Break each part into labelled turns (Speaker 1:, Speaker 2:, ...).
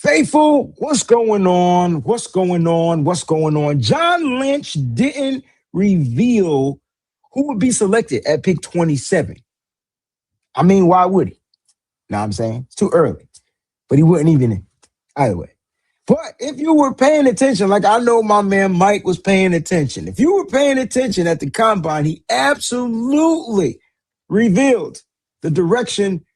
Speaker 1: Faithful, what's going on? What's going on? What's going on? John Lynch didn't reveal who would be selected at pick 27. I mean, why would he? Know what I'm saying? It's too early. But he wouldn't even either way. But if you were paying attention, like I know my man Mike was paying attention. If you were paying attention at the combine, he absolutely revealed the direction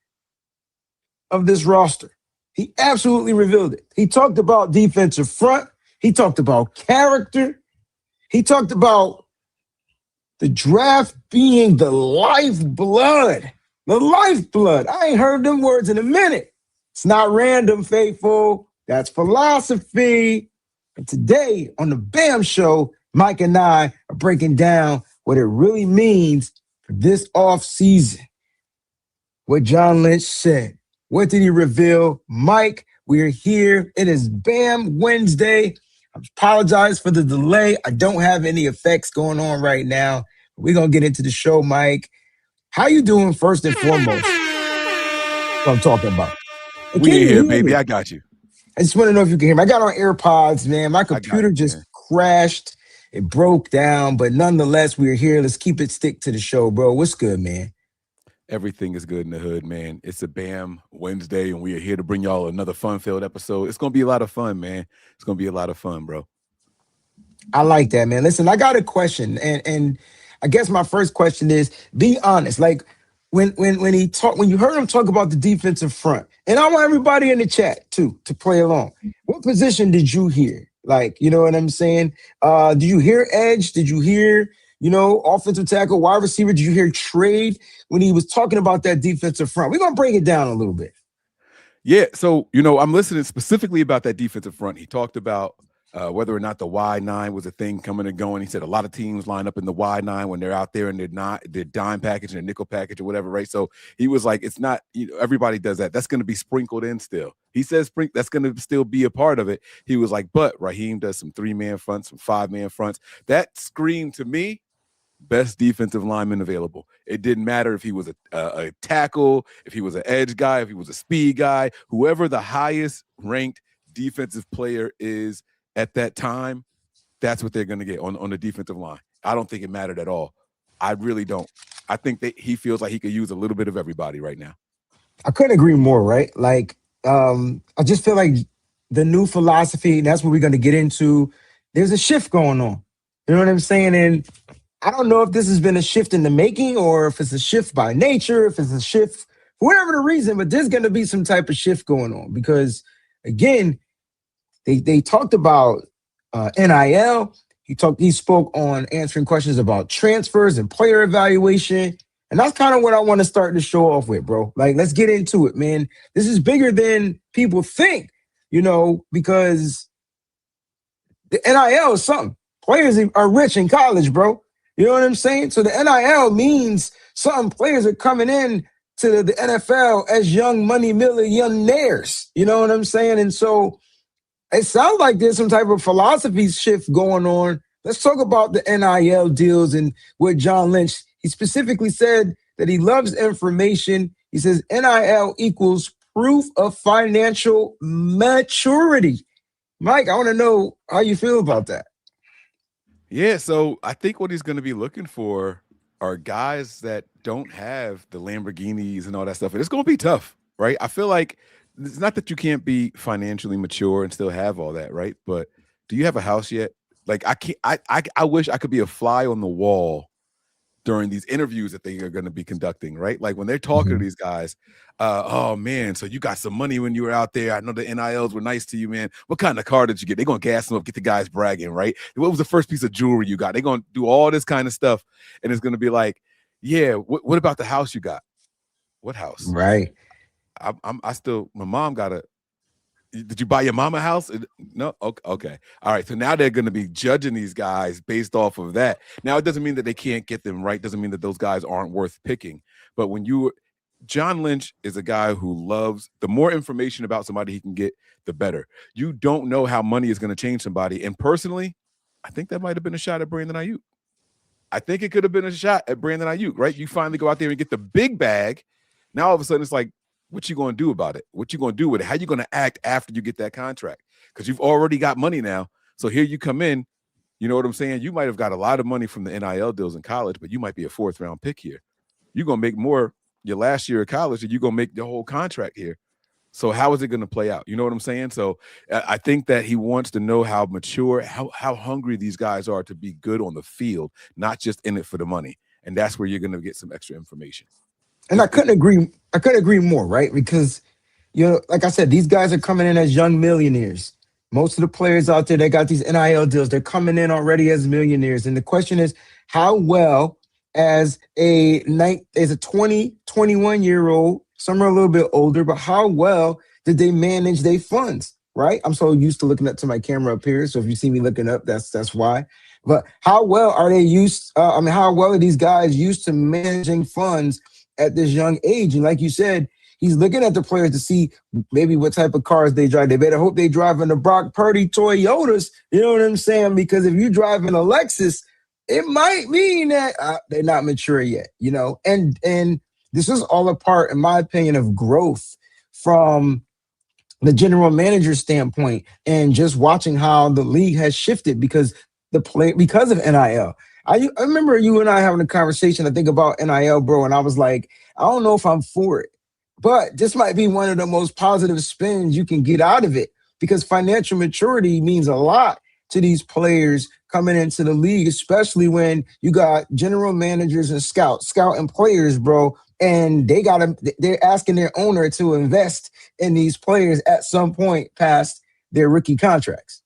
Speaker 1: of this roster. He absolutely revealed it. He talked about defensive front. He talked about character. He talked about the draft being the lifeblood. The lifeblood. I ain't heard them words in a minute. It's not random, faithful. That's philosophy. And today on the BAM Show, Mike and I are breaking down what it really means for this offseason. What John Lynch said. What did he reveal? Mike, we're here. It is BAM Wednesday. I apologize for the delay. I don't have any effects going on right now. We're going to get into the show, Mike. How you doing first and foremost? That's what I'm talking about.
Speaker 2: We here, baby. I got you.
Speaker 1: I just want to know if you can hear me. I got on AirPods, man. My computer just crashed. It broke down, but nonetheless, we're here. Let's keep it stick to the show, bro. What's good, man?
Speaker 2: Everything is good in the hood, man. It's a BAM Wednesday, and we are here to bring y'all another fun-filled episode. It's going to be a lot of fun, man. It's going to be a lot of fun, bro.
Speaker 1: I like that, man. Listen, I got a question, and I guess my first question is, be honest. Like, when you heard him talk about the defensive front, and I want everybody in the chat, too, to play along. What position did you hear? Like, you know what I'm saying? Did you hear edge? Did you hear, offensive tackle, wide receiver? Did you hear trade when he was talking about that defensive front? We're going to break it down a little bit.
Speaker 2: Yeah, so, I'm listening specifically about that defensive front. He talked about whether or not the Y9 was a thing coming and going. He said a lot of teams line up in the Y9 when they're out there and they're dime package and their nickel package or whatever, right? So he was like, it's not, everybody does that. That's going to be sprinkled in still. He says that's going to still be a part of it. He was like, but Raheem does some 3-man fronts, some 5-man fronts. That screamed to me, best defensive lineman available. It didn't matter if he was a tackle, if he was an edge guy, if he was a speed guy, whoever the highest ranked defensive player is at that time, that's what they're going to get on the defensive line. I don't think it mattered at all. I really don't. I think that he feels like he could use a little bit of everybody right now.
Speaker 1: I couldn't agree more, right? Like, I just feel like the new philosophy, and that's what we're going to get into, there's a shift going on. You know what I'm saying? And I don't know if this has been a shift in the making or if it's a shift by nature, if it's a shift for whatever the reason, but there's going to be some type of shift going on because, again, they talked about NIL. He spoke on answering questions about transfers and player evaluation. And that's kind of what I want to start the show off with, bro. Like, let's get into it, man. This is bigger than people think, because the NIL is something. Players are rich in college, bro. You know what I'm saying? So the NIL means something. Players are coming in to the NFL as young money millionaires. You know what I'm saying? And so it sounds like there's some type of philosophy shift going on. Let's talk about the NIL deals and what John Lynch, he specifically said that he loves information. He says NIL equals proof of financial maturity. Mike, I want to know how you feel about that.
Speaker 2: Yeah, so I think what he's going to be looking for are guys that don't have the Lamborghinis and all that stuff. And it's going to be tough, right? I feel like it's not that you can't be financially mature and still have all that, right? But do you have a house yet? Like, I wish I could be a fly on the wall during these interviews that they are going to be conducting, right? Like when they're talking to these guys, oh man, so you got some money when you were out there. I know the NILs were nice to you, man. What kind of car did you get? They're going to gas them up, get the guys bragging, right? What was the first piece of jewelry you got? They're going to do all this kind of stuff. And it's going to be like, yeah, what about the house you got? What house?
Speaker 1: Right.
Speaker 2: My mom got did you buy your mama a house? No? Okay. All right. So now they're going to be judging these guys based off of that. Now, it doesn't mean that they can't get them right. Doesn't mean that those guys aren't worth picking. But John Lynch is a guy who loves, the more information about somebody he can get, the better. You don't know how money is going to change somebody. And personally, I think that might have been a shot at Brandon Ayuk. I think it could have been a shot at Brandon Ayuk, right? You finally go out there and get the big bag. Now, all of a sudden, it's like, What you going to do about it? What you going to do with it? How you going to act after you get that contract? Because you've already got money now. So here you come in. You know what I'm saying? You might have got a lot of money from the NIL deals in college, but you might be a 4th round pick here. You're going to make more your last year of college and you're going to make the whole contract here. So how is it going to play out? You know what I'm saying? So I think that he wants to know how mature, how hungry these guys are to be good on the field, not just in it for the money. And that's where you're going to get some extra information.
Speaker 1: And I couldn't agree more, right? Because, like I said, these guys are coming in as young millionaires. Most of the players out there that got these NIL deals, they're coming in already as millionaires. And the question is, how well as a 20, 21-year-old, some are a little bit older, but how well did they manage their funds, right? I'm so used to looking up to my camera up here. So if you see me looking up, that's why. But how well are they how well are these guys used to managing funds at this young age? And like you said, he's looking at the players to see maybe what type of cars they drive. They better hope they drive in the Brock Purdy Toyotas. You know what I'm saying? Because if you drive in a Lexus, it might mean that they're not mature yet, And this is all a part, in my opinion, of growth from the general manager standpoint and just watching how the league has shifted because of NIL. I remember you and I having a conversation, I think, about NIL, bro, and I was like, I don't know if I'm for it. But this might be one of the most positive spins you can get out of it because financial maturity means a lot to these players coming into the league, especially when you got general managers and scouting players, bro, and they're asking their owner to invest in these players at some point past their rookie contracts.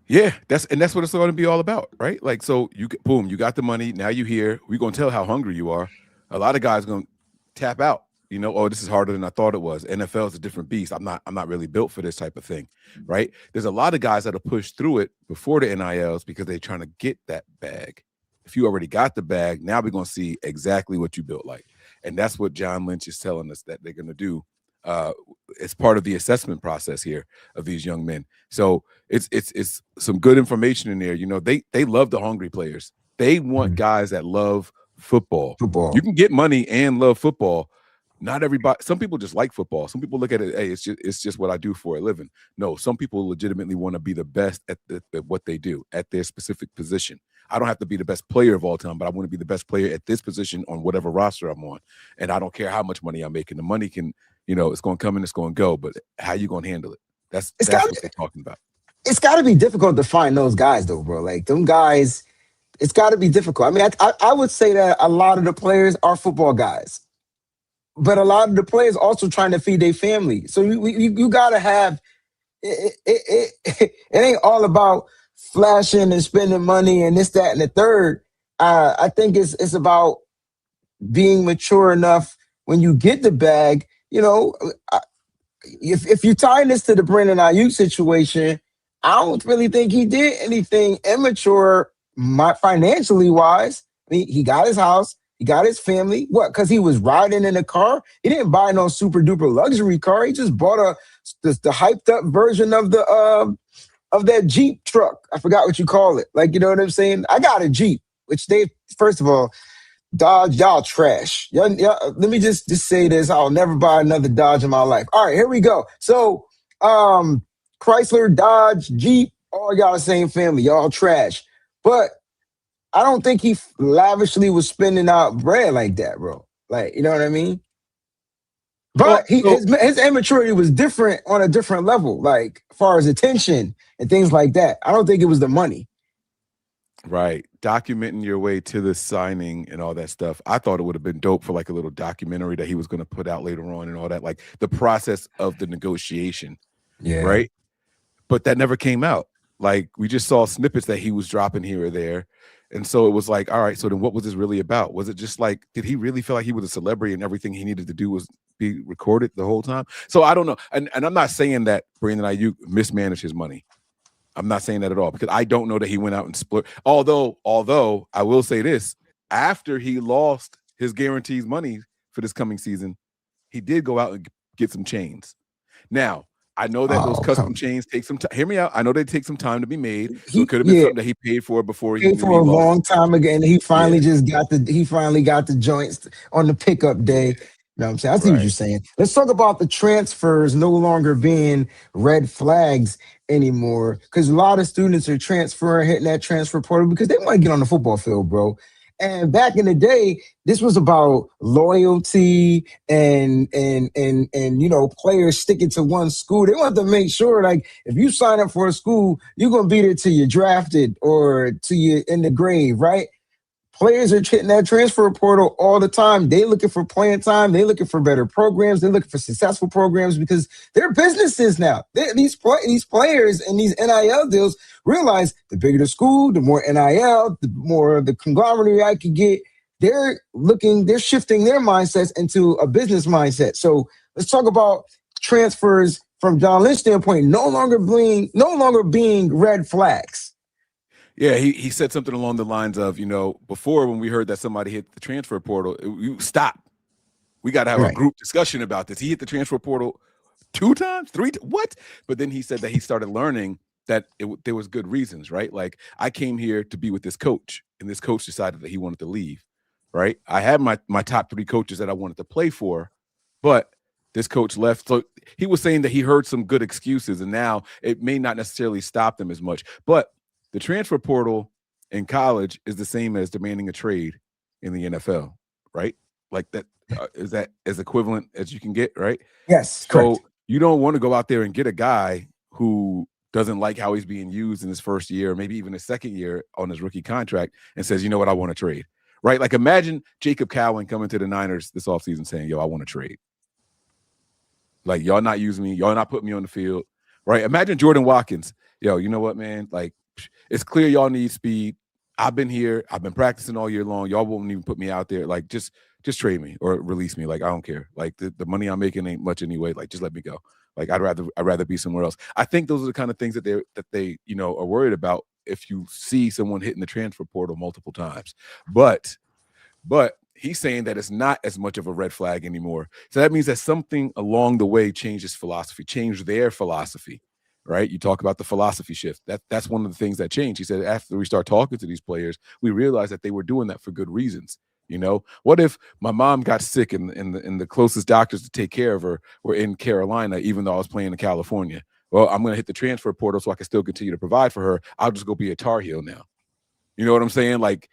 Speaker 2: Yeah, that's what it's going to be all about, right? Like, so you got the money. Now you here. We're going to tell how hungry you are. A lot of guys are going to tap out. Oh, this is harder than I thought it was. NFL is a different beast. I'm not really built for this type of thing, right? There's a lot of guys that'll push through it before the NILs because they're trying to get that bag. If you already got the bag, now we're going to see exactly what you built like. And that's what John Lynch is telling us that they're going to do. It's part of the assessment process here of these young men. So it's some good information in there. They love the hungry players. They want guys that love football. You can get money and love football. Not everybody. Some people just like football. Some people look at it, hey, it's just what I do for a living. No, some people legitimately want to be the best at what they do at their specific position. I don't have to be the best player of all time, but I want to be the best player at this position on whatever roster I'm on. And I don't care how much money I'm making. The money can, it's going to come and it's going to go, but how you going to handle it? That's what they're talking about.
Speaker 1: It's got to be difficult to find those guys, though, bro. Like, them guys, it's got to be difficult. I mean, I would say that a lot of the players are football guys, but a lot of the players also trying to feed their family. So you got to have it ain't all about flashing and spending money and this, that, and the third. I think it's about being mature enough when you get the bag. If you tie this to the Brandon Ayuk situation, I don't really think he did anything immature financially wise. I mean, he got his house. He got his family. What? Because he was riding in a car? He didn't buy no super duper luxury car. He just bought the hyped up version of that Jeep truck. I forgot what you call it. Like, you know what I'm saying? I got a Jeep, which first of all, Dodge, y'all trash. Y'all, let me just say this. I'll never buy another Dodge in my life. All right, here we go. So, Chrysler, Dodge, Jeep, all y'all the same family. Y'all trash. But I don't think he lavishly was spending out bread like that, bro. Like, you know what I mean? But his immaturity was different on a different level, like as far as attention and things like that. I don't think it was the money.
Speaker 2: Right. Documenting your way to the signing and all that stuff. I thought it would have been dope for like a little documentary that he was going to put out later on and all that, like the process of the negotiation.
Speaker 1: Yeah.
Speaker 2: Right. But that never came out. Like, we just saw snippets that he was dropping here or there. And so it was like, all right, so then what was this really about? Was it just like, did he really feel like he was a celebrity and everything he needed to do was be recorded the whole time? So I don't know. And I'm not saying that Brandon Ayuk mismanaged his money. I'm not saying that at all, because I don't know that he went out and split. Although I will say this, after he lost his guaranteed money for this coming season, he did go out and get some chains. Now, I know that those custom chains take some time. Hear me out. I know they take some time to be made. So it could have been something that he paid for before he
Speaker 1: paid for a long time ago, and he finally got the joints on the pickup day. You know what I'm saying? I see what
Speaker 2: Right.
Speaker 1: you're saying. Let's talk about the transfers no longer being red flags anymore. Because a lot of students are transferring, hitting that transfer portal because they want to get on the football field, bro. And back in the day, this was about loyalty and players sticking to one school. They wanted to make sure, like, if you sign up for a school, you're gonna be there till you're drafted or till you're in the grave, right? Players are hitting that transfer portal all the time. They looking for playing time. They looking for better programs. They're looking for successful programs because they're businesses now. These players and these NIL deals realize the bigger the school, the more NIL, the more the conglomerate I could get. They're shifting their mindsets into a business mindset. So let's talk about transfers from John Lynch standpoint, no longer being red flags.
Speaker 2: Yeah, he said something along the lines of, before when we heard that somebody hit the transfer portal, you stop. We got to have a group discussion about this. He hit the transfer portal 2 times, 3 what? But then he said that he started learning that there was good reasons, right? Like, I came here to be with this coach, and this coach decided that he wanted to leave, right? I had my top 3 coaches that I wanted to play for, but this coach left. So he was saying that he heard some good excuses, and now it may not necessarily stop them as much. But the transfer portal in college is the same as demanding a trade in the NFL, right? Like that is that as equivalent as you can get, right?
Speaker 1: Yes.
Speaker 2: So
Speaker 1: correct.
Speaker 2: You don't want to go out there and get a guy who doesn't like how he's being used in his first year, maybe even his second year on his rookie contract, and says, you know what, I want to trade, right? Like, imagine Jacob Cowan coming to the Niners this offseason saying, yo, I want to trade. Like, y'all not using me. Y'all not putting me on the field, right? Imagine Jordan Watkins. Yo, you know what, man? Like, it's clear y'all need speed. I've been here. I've been practicing all year long. Y'all won't even put me out there. Like, just trade me or release me. Like, I don't care. Like, the money I'm making ain't much anyway. Like, just let me go. Like, I'd rather be somewhere else. I think those are the kind of things that they are worried about if you see someone hitting the transfer portal multiple times. But he's saying that it's not as much of a red flag anymore. So that means that something along the way changed their philosophy. Right? You talk about the philosophy shift. That's one of the things that changed. He said after we start talking to these players, we realized that they were doing that for good reasons. What if my mom got sick and the closest doctors to take care of her were in Carolina, even though I was playing in California? Well, I'm going to hit the transfer portal so I can still continue to provide for her. I'll just go be a Tar Heel now. You know what I'm saying? Like,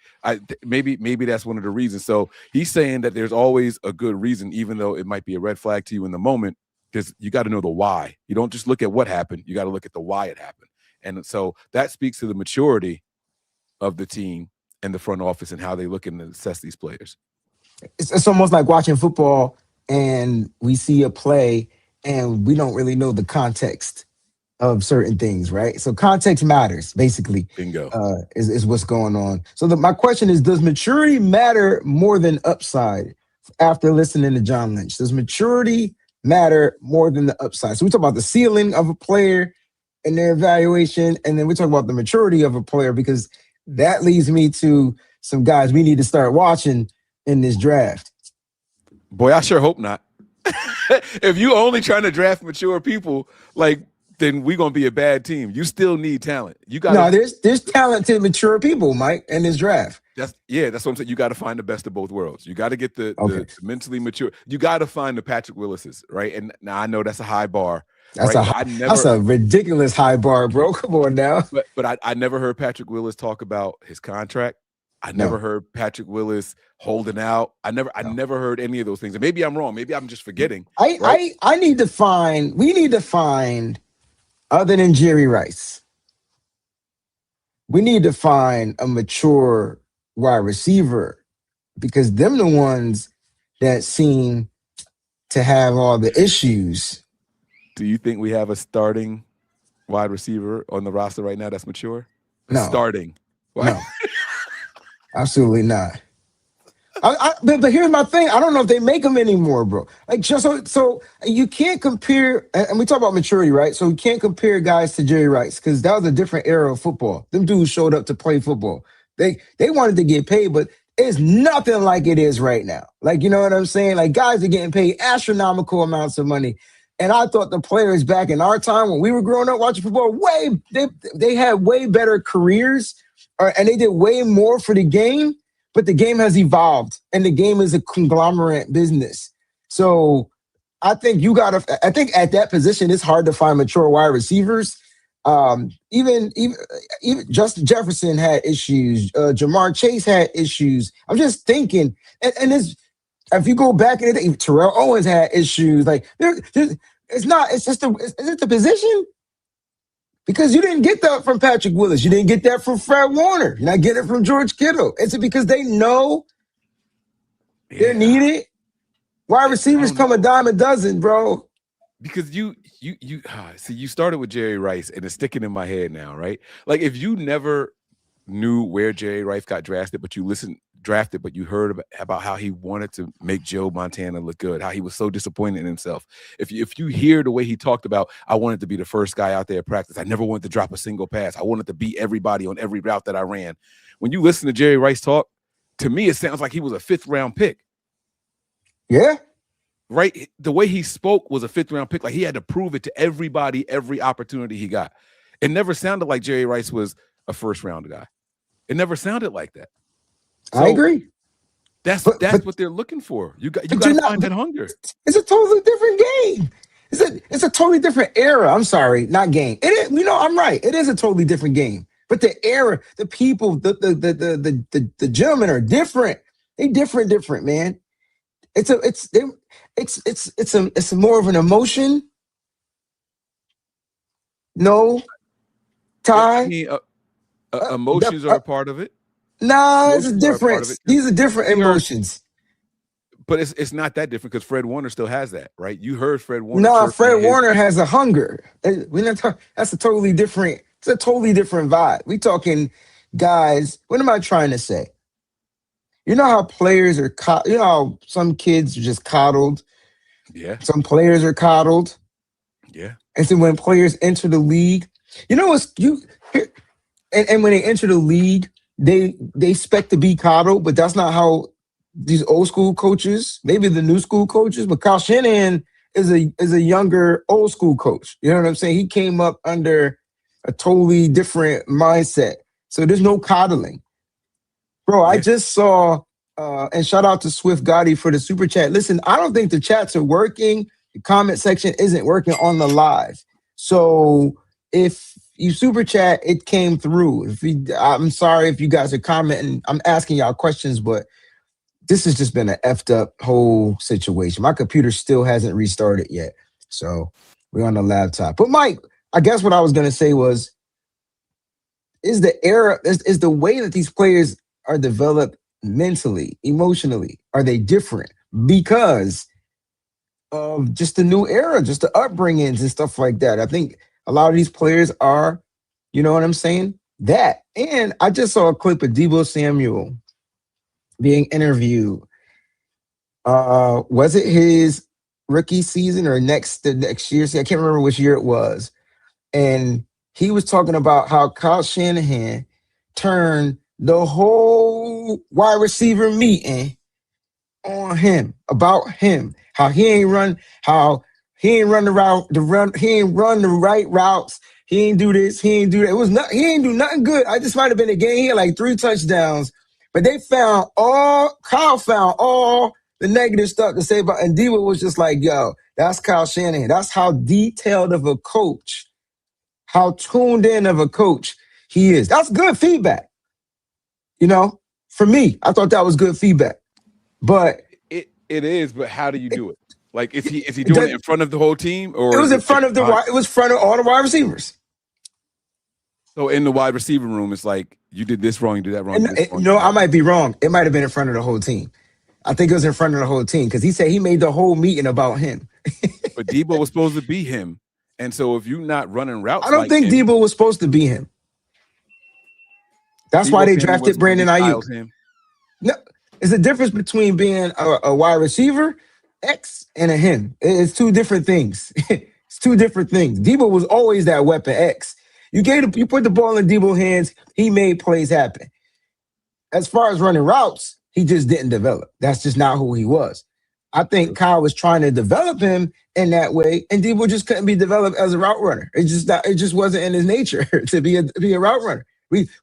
Speaker 2: maybe that's one of the reasons. So he's saying that there's always a good reason, even though it might be a red flag to you in the moment. Because you got to know the why. You don't just look at what happened. You got to look at the why it happened. And so that speaks to the maturity of the team and the front office and how they look and assess these players.
Speaker 1: It's almost like watching football and we see a play and we don't really know the context of certain things, right? So context matters, basically.
Speaker 2: Bingo.
Speaker 1: Is what's going on. So my question is, does maturity matter more than upside after listening to John Lynch? Does maturity matter more than the upside? So we talk about the ceiling of a player and their evaluation, and then we talk about the maturity of a player, because that leads me to some guys we need to start watching in this draft.
Speaker 2: Boy, I sure hope not. If you only trying to draft mature people, like, then we're gonna be a bad team. You still need talent.
Speaker 1: There's talented mature people, Mike, in this draft.
Speaker 2: That's what I'm saying. You got to find the best of both worlds. You got to get the mentally mature. You got to find the Patrick Willises, right? And now I know that's a high bar.
Speaker 1: That's a ridiculous high bar, bro. Come on now.
Speaker 2: But I never heard Patrick Willis talk about his contract. I never heard Patrick Willis holding out. I never heard any of those things. And maybe I'm wrong. Maybe I'm just forgetting.
Speaker 1: We need to find, other than Jerry Rice, we need to find a mature wide receiver, because them the ones that seem to have all the issues.
Speaker 2: Do you think we have a starting wide receiver on the roster right now that's mature?
Speaker 1: No.
Speaker 2: Starting.
Speaker 1: No. Absolutely not. But here's my thing. I don't know if they make them anymore, bro. Like, just so you can't compare, and we talk about maturity, right? So you can't compare guys to Jerry Rice, because that was a different era of football. Them dudes showed up to play football. They wanted to get paid, but it's nothing like it is right now. Like, you know what I'm saying? Like, guys are getting paid astronomical amounts of money. And I thought the players back in our time when we were growing up watching football, they had way better careers, and they did way more for the game. But the game has evolved, and the game is a conglomerate business. So I think I think at that position, it's hard to find mature wide receivers. Even Justin Jefferson had issues. Jamar Chase had issues. I'm just thinking, and if you go back in the day, Terrell Owens had issues. Like it's just is it the position? Because you didn't get that from Patrick Willis. You didn't get that from Fred Warner. You're not getting it from George Kittle. Is it because they know they're needed? Wide receivers come a dime a dozen, bro.
Speaker 2: Because you see, you started with Jerry Rice, and it's sticking in my head now, right? Like, if you never knew where Jerry Rice got drafted, but you heard about how he wanted to make Joe Montana look good, how he was so disappointed in himself. If you hear the way he talked about, I wanted to be the first guy out there at practice. I never wanted to drop a single pass. I wanted to beat everybody on every route that I ran. When you listen to Jerry Rice talk, to me, it sounds like he was a 5th-round pick.
Speaker 1: Yeah.
Speaker 2: Right? The way he spoke was a 5th-round pick. Like, he had to prove it to everybody, every opportunity he got. It never sounded like Jerry Rice was a 1st-round guy. It never sounded like that. So
Speaker 1: I agree.
Speaker 2: But what they're looking for. You got to find that hunger.
Speaker 1: It's a totally different game. It's a totally different era. I'm sorry, not game. It is, I'm right. It is a totally different game. But the era, the people, the gentlemen are different. They different, man. It's more of an emotion. No, Ty.
Speaker 2: I mean, emotions are a part of it.
Speaker 1: Nah, it's a difference. These are different emotions.
Speaker 2: But it's not that different because Fred Warner still has that, right? You heard Fred Warner.
Speaker 1: No, Fred Warner has a hunger. That's a totally different. It's a totally different vibe. We talking guys. What am I trying to say? You know how players are, how some kids are just coddled?
Speaker 2: Yeah.
Speaker 1: Some players are coddled.
Speaker 2: Yeah.
Speaker 1: And so when players enter the league, and when they enter the league, they expect to be coddled, but that's not how these old school coaches, maybe the new school coaches, but Kyle Shanahan is a younger old school coach. You know what I'm saying? He came up under a totally different mindset. So there's no coddling. Bro, I just saw, and shout out to Swift Gotti for the super chat. Listen, I don't think the chats are working. The comment section isn't working on the live. So if you super chat, it came through. I'm sorry if you guys are commenting. I'm asking y'all questions, but this has just been an effed up whole situation. My computer still hasn't restarted yet. So we're on the laptop. But Mike, I guess what I was going to say was, is the way that these players are developed mentally, emotionally, are they different because of just the new era, just the upbringings and stuff like that? I think a lot of these players are, you know what I'm saying? That. And I just saw a clip of Deebo Samuel being interviewed. Was it his rookie season or the next year? See, I can't remember which year it was. And he was talking about how Kyle Shanahan turned the whole wide receiver meeting on him, about him, how he ain't run the route, he ain't run the right routes, he ain't do this, he ain't do that. He ain't do nothing good. I just might have been a game. He had like 3 touchdowns, but Kyle found all the negative stuff to say about, and Deebo was just like, yo, that's Kyle Shanahan. That's how detailed of a coach, how tuned in of a coach he is. That's good feedback. For me, I thought that was good feedback. But
Speaker 2: it is, but how do you do it? Like, is he doing it in front of the whole team, or
Speaker 1: it was in front of all the wide receivers?
Speaker 2: So in the wide receiver room, it's like, you did this wrong, you did that wrong.
Speaker 1: No, I might be wrong. It might have been in front of the whole team. I think it was in front of the whole team because he said he made the whole meeting about him.
Speaker 2: But Deebo was supposed to be him. And so if you're not running routes,
Speaker 1: I don't think Deebo was supposed to be him. That's why they drafted Brandon Ayuk. No, it's a difference between being a wide receiver, X, and a him. It's 2 different things. It's 2 different things. Deebo was always that weapon X. You put the ball in Deebo's hands, he made plays happen. As far as running routes, he just didn't develop. That's just not who he was. I think Kyle was trying to develop him in that way, and Deebo just couldn't be developed as a route runner. It just wasn't in his nature to be a route runner.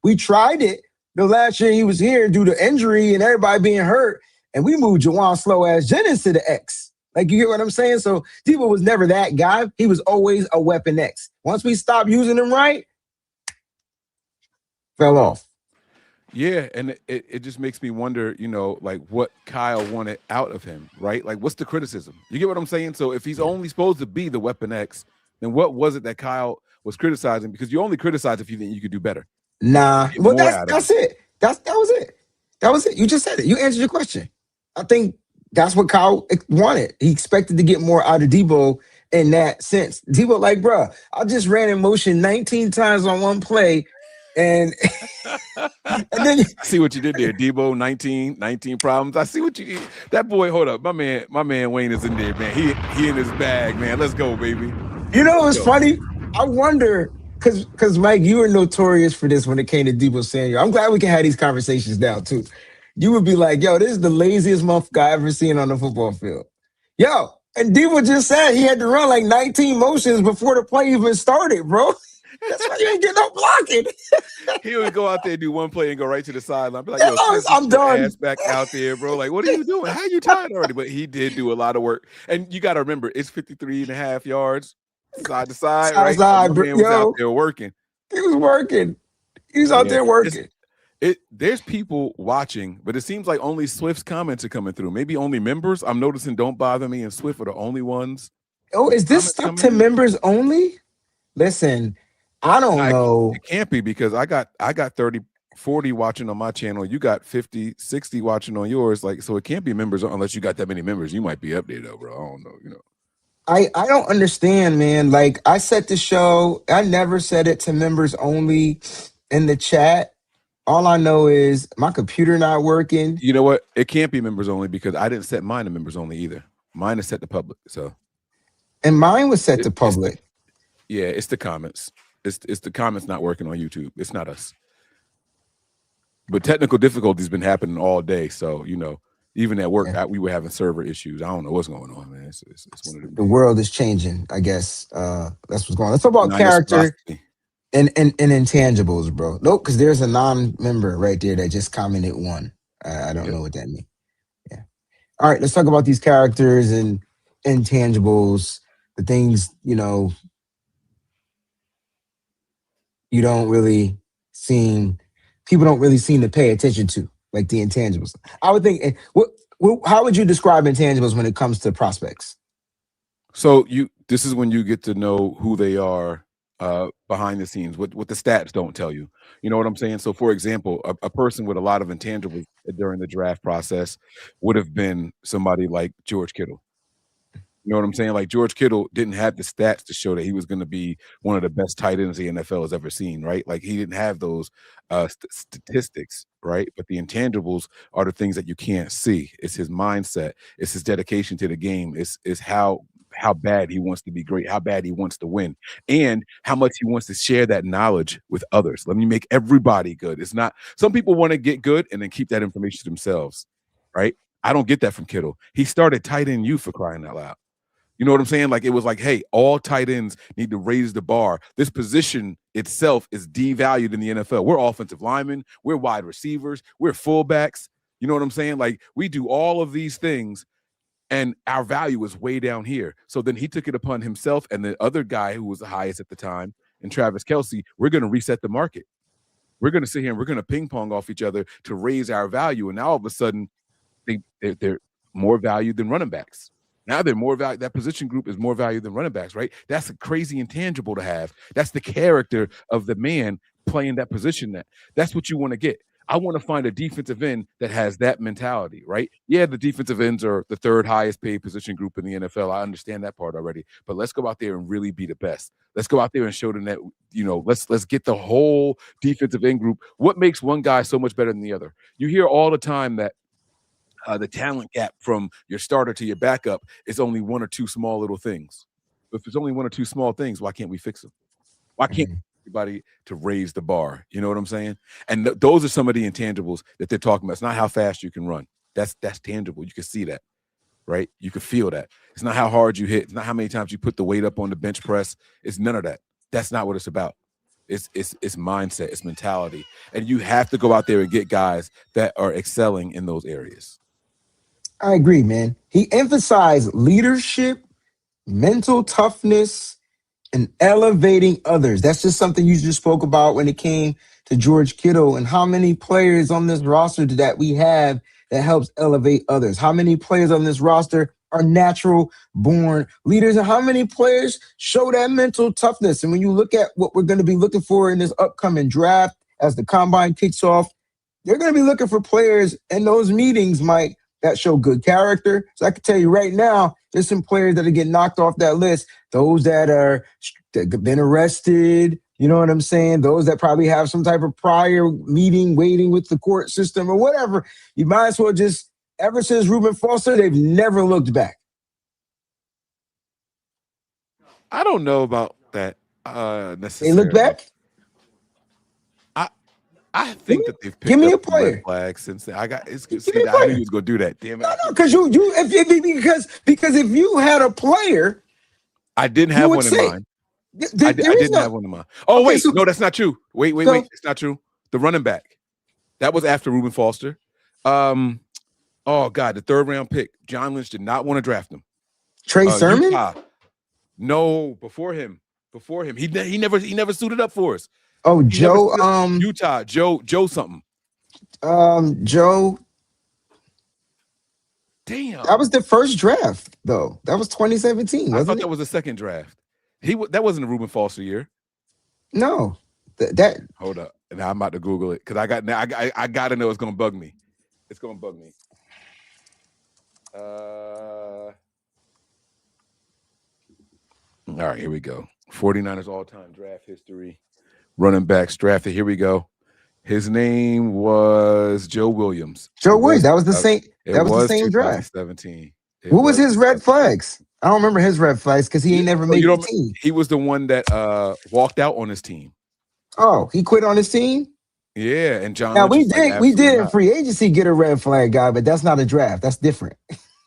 Speaker 1: We tried it the last year he was here due to injury and everybody being hurt, and we moved Juwan Slow-ass Jennings to the X. Like, you get what I'm saying? So Debo was never that guy. He was always a weapon X. Once we stopped using him right, fell off.
Speaker 2: Yeah, and it just makes me wonder, like what Kyle wanted out of him, right? Like, what's the criticism? You get what I'm saying? So if he's only supposed to be the weapon X, then what was it that Kyle was criticizing? Because you only criticize if you think you could do better.
Speaker 1: Nah, well, that's it. That was it. That was it. You just said it. You answered your question. I think that's what Kyle wanted. He expected to get more out of Debo in that sense. Debo, like, bruh, I just ran in motion 19 times on one play. And then
Speaker 2: I see what you did there, Debo. 19 problems. I see what you did. That boy, hold up, my man Wayne is in there, man. He in his bag, man. Let's go, baby.
Speaker 1: You know, it's funny. I wonder because Mike, you were notorious for this when it came to Debo Samuel. I'm glad we can have these conversations now too. You would be like, "Yo, this is the laziest month guy I've ever seen on the football field." Yo, and Debo just said he had to run like 19 motions before the play even started, bro. That's why you ain't get no blocking.
Speaker 2: He would go out there, do one play, and go right to the sideline. Be like, "Yo,
Speaker 1: I'm done."
Speaker 2: Ass back out there, bro. Like, what are you doing? How you tired already? But he did do a lot of work, and you got to remember, it's 53.5 yards side to side, right?
Speaker 1: Side,
Speaker 2: man was out there working.
Speaker 1: He was working. He was out there working.
Speaker 2: There's people watching, but it seems like only Swift's comments are coming through. Maybe only members. I'm noticing Don't Bother Me and Swift are the only ones.
Speaker 1: Oh, is this stuck to members only? Listen, I don't know.
Speaker 2: It can't be because I got 30, 40 watching on my channel. You got 50, 60 watching on yours. Like, so it can't be members unless you got that many members. You might be up there though, bro. I don't know,
Speaker 1: I don't understand, man. Like, I set the show. I never said it to members only in the chat. All I know is my computer not working.
Speaker 2: You know what? It can't be members only because I didn't set mine to members only either. Mine is set to public. So,
Speaker 1: and mine was set to public.
Speaker 2: It's the comments. It's the comments not working on YouTube. It's not us. But technical difficulties been happening all day. So, even at work, we were having server issues. I don't know what's going on, man. It's one of them.
Speaker 1: The world is changing, I guess. That's what's going on. Let's talk about character and intangibles, bro. Nope, because there's a non-member right there that just commented one. I don't know what that means. Yeah. All right, let's talk about these characters and intangibles, the things, you don't really people don't really seem to pay attention to, like the intangibles. I would think, how would you describe intangibles when it comes to prospects?
Speaker 2: So this is when you get to know who they are behind the scenes, what the stats don't tell you. You know what I'm saying? So, for example, a person with a lot of intangibles during the draft process would have been somebody like George Kittle. You know what I'm saying? Like, George Kittle didn't have the stats to show that he was going to be one of the best tight ends the NFL has ever seen, right? Like, he didn't have those statistics, right? But the intangibles are the things that you can't see. It's his mindset. It's his dedication to the game. It's how bad he wants to be great, how bad he wants to win, and how much he wants to share that knowledge with others. Let me make everybody good. It's not, some people want to get good and then keep that information to themselves, right? I don't get that from Kittle. He started tight end youth, for crying out loud. You know what I'm saying? Like, it was like, hey, all tight ends need to raise the bar. This position itself is devalued in the NFL. We're offensive linemen. We're wide receivers. We're fullbacks. You know what I'm saying? Like, we do all of these things, and our value is way down here. So then he took it upon himself and the other guy who was the highest at the time, and Travis Kelce, we're going to reset the market. We're going to sit here and we're going to ping pong off each other to raise our value. And now all of a sudden, they're more valued than running backs. Now they're more valued. That position group is more valued than running backs, right? That's a crazy intangible to have. That's the character of the man playing that position. That's what you want to get. I want to find a defensive end that has that mentality, right? Yeah, the defensive ends are the third highest paid position group in the NFL. I understand that part already. But let's go out there and really be the best. Let's go out there and show them that, let's get the whole defensive end group. What makes one guy so much better than the other? You hear all the time that the talent gap from your starter to your backup is only one or two small little things. If there's only one or two small things, why can't we fix them? Why can't everybody to raise the bar? You know what I'm saying? And those are some of the intangibles that they're talking about. It's not how fast you can run. That's tangible. You can see that, right? You can feel that. It's not how hard you hit. It's not how many times you put the weight up on the bench press. It's none of that. That's not what it's about. It's mindset. It's mentality. And you have to go out there and get guys that are excelling in those areas.
Speaker 1: I agree, man. He emphasized leadership, mental toughness, and elevating others. That's just something you just spoke about when it came to George Kittle and how many players on this roster that we have that helps elevate others. How many players on this roster are natural born leaders and how many players show that mental toughness. And when you look at what we're going to be looking for in this upcoming draft as the combine kicks off, they're going to be looking for players in those meetings, Mike, that show good character. So I can tell you right now, there's some players that are getting knocked off that list. Those that have been arrested, you know what I'm saying? Those that probably have some type of prior meeting waiting with the court system or whatever. You might as well just, ever since Reuben Foster, they've never looked back.
Speaker 2: I don't know about that necessarily.
Speaker 1: They look back?
Speaker 2: I think that they've
Speaker 1: Give
Speaker 2: picked
Speaker 1: me a
Speaker 2: up some
Speaker 1: player.
Speaker 2: red flags since then. I
Speaker 1: Give me a
Speaker 2: I
Speaker 1: player.
Speaker 2: knew he was gonna do that. Damn it!
Speaker 1: No, because because if you had a player,
Speaker 2: I didn't
Speaker 1: you
Speaker 2: have
Speaker 1: would
Speaker 2: one in
Speaker 1: say
Speaker 2: mind. I
Speaker 1: there is
Speaker 2: didn't
Speaker 1: no.
Speaker 2: have one in mind. Oh
Speaker 1: Okay,
Speaker 2: wait,
Speaker 1: so-
Speaker 2: no, that's not true. Wait,
Speaker 1: So-
Speaker 2: it's not true. The running back, that was after Reuben Foster. Oh God, the 3rd round pick. John Lynch did not want to draft him.
Speaker 1: Trey Sermon?
Speaker 2: Utah. No, before him. He never suited up for us.
Speaker 1: Oh, Joe.
Speaker 2: Utah. Joe something.
Speaker 1: Joe.
Speaker 2: Damn.
Speaker 1: That was the first draft, though. That was 2017,
Speaker 2: I
Speaker 1: wasn't
Speaker 2: thought
Speaker 1: it?
Speaker 2: that was the second draft. That wasn't a Reuben Foster year.
Speaker 1: No. That
Speaker 2: Hold up. Now I'm about to Google it because I gotta know it's gonna bug me. It's gonna bug me. All right, here we go. 49ers all-time draft history. Running backs drafted. Here we go. His name was Joe Williams.
Speaker 1: Joe Williams. That was the same. That was the same draft.
Speaker 2: 2017.
Speaker 1: What was his red flags? I don't remember his red flags because he ain't never made the team.
Speaker 2: He was the one that walked out on his team.
Speaker 1: Oh, he quit on his team?
Speaker 2: Yeah, and John.
Speaker 1: Now we did in free agency get a red flag guy, but that's not a draft. That's different.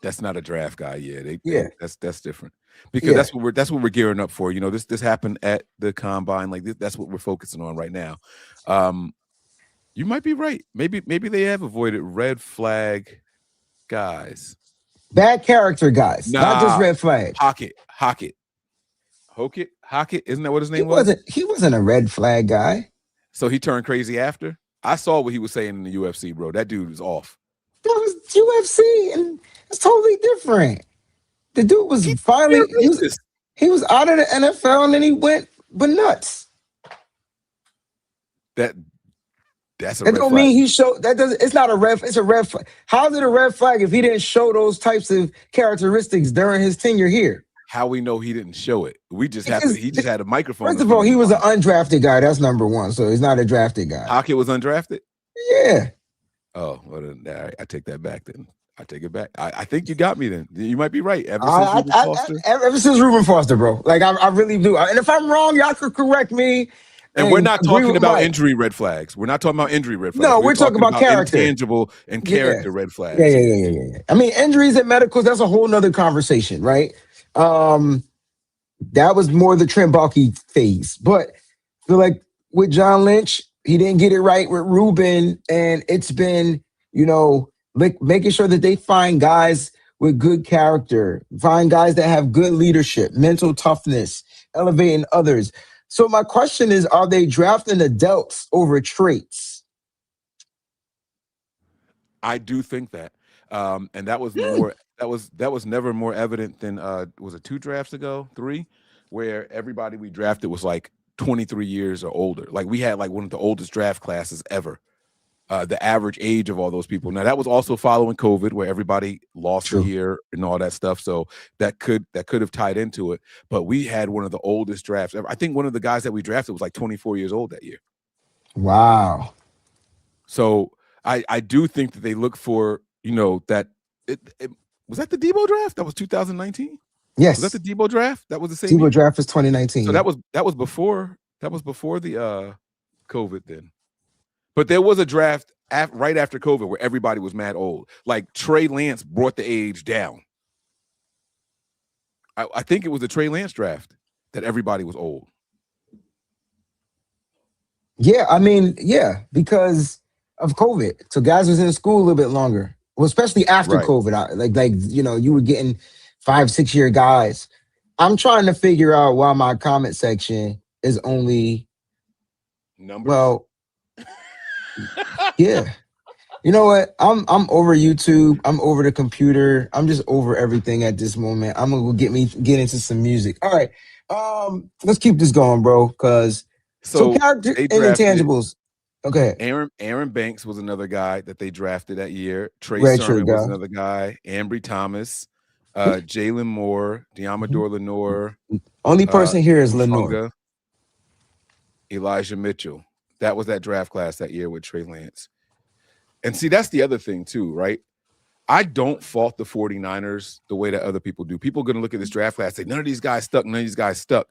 Speaker 2: That's not a draft guy.
Speaker 1: Yeah,
Speaker 2: that's different because that's what we're gearing up for. You know, this happened at the combine. Like that's what we're focusing on right now. You might be right. Maybe they have avoided red flag guys,
Speaker 1: bad character guys, not just red flag.
Speaker 2: Hockett. Isn't that what his name was?
Speaker 1: He wasn't a red flag guy.
Speaker 2: So he turned crazy after. I saw what he was saying in the UFC, bro. That dude was off.
Speaker 1: That was UFC, and it's totally different. The dude was finally he was out of the NFL, and then he went nuts.
Speaker 2: That's a
Speaker 1: that
Speaker 2: red
Speaker 1: don't
Speaker 2: flag.
Speaker 1: mean he showed that doesn't. It's not a red. It's a red flag. How's it a red flag if he didn't show those types of characteristics during his tenure here?
Speaker 2: How we know he didn't show it? He just had a microphone.
Speaker 1: First of all, he was an undrafted guy. That's number one. So he's not a drafted guy.
Speaker 2: Hockey was undrafted?
Speaker 1: Yeah.
Speaker 2: Oh, well, then, I take that back then. I take it back. I think you got me then. You might be right. Ever
Speaker 1: since Reuben Foster, bro. Like, I really do. And if I'm wrong, y'all could correct me.
Speaker 2: And we're not talking about injury red flags. We're not talking about injury red flags.
Speaker 1: No, we're talking about character.
Speaker 2: Intangible and character red flags.
Speaker 1: Yeah. I mean, injuries and medicals, that's a whole nother conversation, right? That was more the Trent Baalke phase. But I feel like with John Lynch, he didn't get it right with Reuben. And it's been, making sure that they find guys with good character, find guys that have good leadership, mental toughness, elevating others. So my question is, are they drafting adults over traits?
Speaker 2: I do think that. And that was more that was never more evident than was it 2 drafts ago, 3, where everybody we drafted was like 23 years or older. Like we had like one of the oldest draft classes ever. The average age of all those people. Now that was also following COVID, where everybody lost a year and all that stuff. So that could have tied into it. But we had one of the oldest drafts ever. I think one of the guys that we drafted was like 24 years old that year.
Speaker 1: Wow.
Speaker 2: So I do think that they look for, that was that the Debo draft? That was 2019?
Speaker 1: Yes.
Speaker 2: Was that the Debo draft? That was the same
Speaker 1: Debo draft was 2019.
Speaker 2: So that was before the COVID then. But there was a draft right after COVID where everybody was mad old. Like Trey Lance brought the age down. I think it was the Trey Lance draft that everybody was old.
Speaker 1: Yeah, I mean, because of COVID. So guys was in school a little bit longer. Well, especially after
Speaker 2: Right.
Speaker 1: COVID, you were getting 5-6 year guys. I'm trying to figure out why my comment section is only
Speaker 2: Numbers.
Speaker 1: well, yeah. You know what? I'm over YouTube. I'm over the computer. I'm just over everything at this moment. I'm gonna get into some music. All right. Let's keep this going, bro. Cause so character
Speaker 2: they
Speaker 1: and
Speaker 2: drafted
Speaker 1: intangibles. Okay.
Speaker 2: Aaron Banks was another guy that they drafted that year. Trey
Speaker 1: Red shirt
Speaker 2: Sermon was
Speaker 1: guy.
Speaker 2: another guy. Ambry Thomas, Jalen Moore, Diamador Lenore.
Speaker 1: Only person here is Lenore.
Speaker 2: Funga, Elijah Mitchell. That was that draft class that year with Trey Lance. And see, that's the other thing too, right? I don't fault the 49ers the way that other people do. People are going to look at this draft class and say, none of these guys stuck, none of these guys stuck.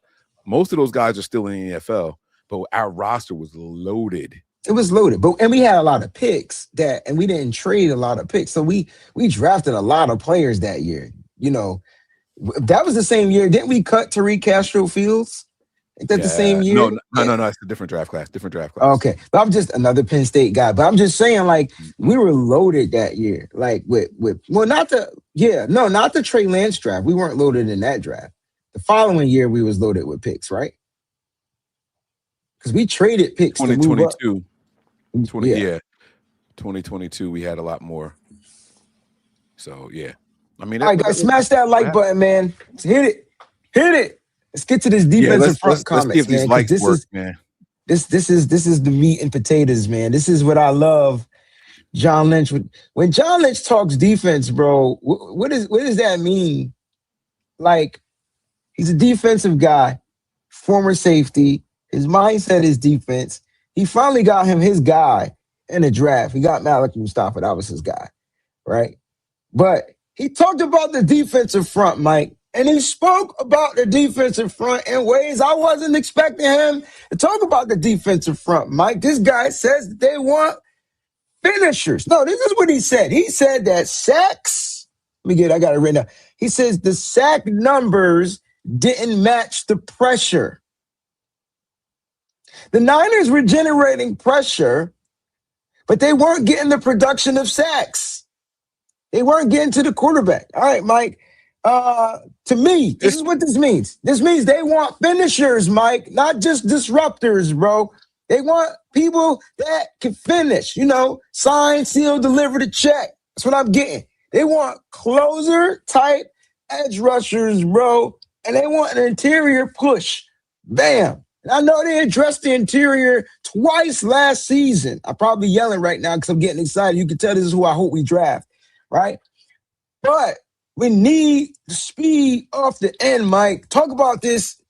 Speaker 2: Most of those guys are still in the NFL, but our roster was loaded.
Speaker 1: It was loaded, and we had a lot of picks and we didn't trade a lot of picks. So we drafted a lot of players that year. That was the same year. Didn't we cut Tariq Castro Fields? Ain't that the same year?
Speaker 2: No. It's a different draft class.
Speaker 1: Okay. But I'm just another Penn State guy. But I'm just saying, we were loaded that year. Not the Trey Lance draft. We weren't loaded in that draft. The following year, we was loaded with picks, right? Because we traded picks
Speaker 2: 2022. 2022, we had a lot more. So, yeah. I mean,
Speaker 1: all right, guys, smash that like button, man. Hit it. Let's get to this defensive front comments, man. This is the meat and potatoes, man. This is what I love. John Lynch. When John Lynch talks defense, bro, what does that mean? He's a defensive guy, former safety. His mindset is defense. He finally got him his guy in the draft. He got Malik Mustafa. That was his guy, right? But he talked about the defensive front, Mike. And he spoke about the defensive front in ways I wasn't expecting him to talk about the defensive front, Mike. This guy says that they want finishers. No, this is what he said. He said that sacks, I got it written down. He says the sack numbers didn't match the pressure. The Niners were generating pressure, but they weren't getting the production of sacks. They weren't getting to the quarterback. All right, Mike. To me, this is what this means. This means they want finishers, Mike, not just disruptors, bro. They want people that can finish, sign, seal, deliver the check. That's what I'm getting. They want closer type edge rushers, bro. And they want an interior push. Bam. And I know they addressed the interior twice last season. I'm probably yelling right now because I'm getting excited. You can tell this is who I hope we draft, right? But we need the speed off the end, Mike. Talk about this.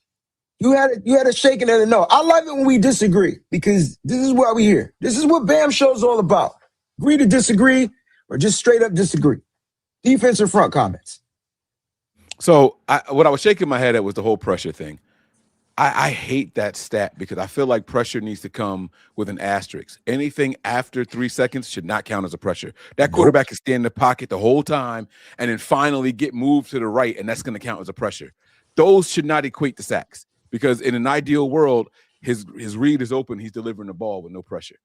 Speaker 1: You had a shaking of the no. I love it when we disagree because this is why we're here. This is what BAM Show's all about. Agree to disagree or just straight up disagree. Defensive front comments.
Speaker 2: So what I was shaking my head at was the whole pressure thing. I hate that stat because I feel like pressure needs to come with an asterisk. Anything after 3 seconds should not count as a pressure. That quarterback can stay in the pocket the whole time and then finally get moved to the right, and that's going to count as a pressure. Those should not equate to sacks because in an ideal world, his read is open. He's delivering the ball with no pressure.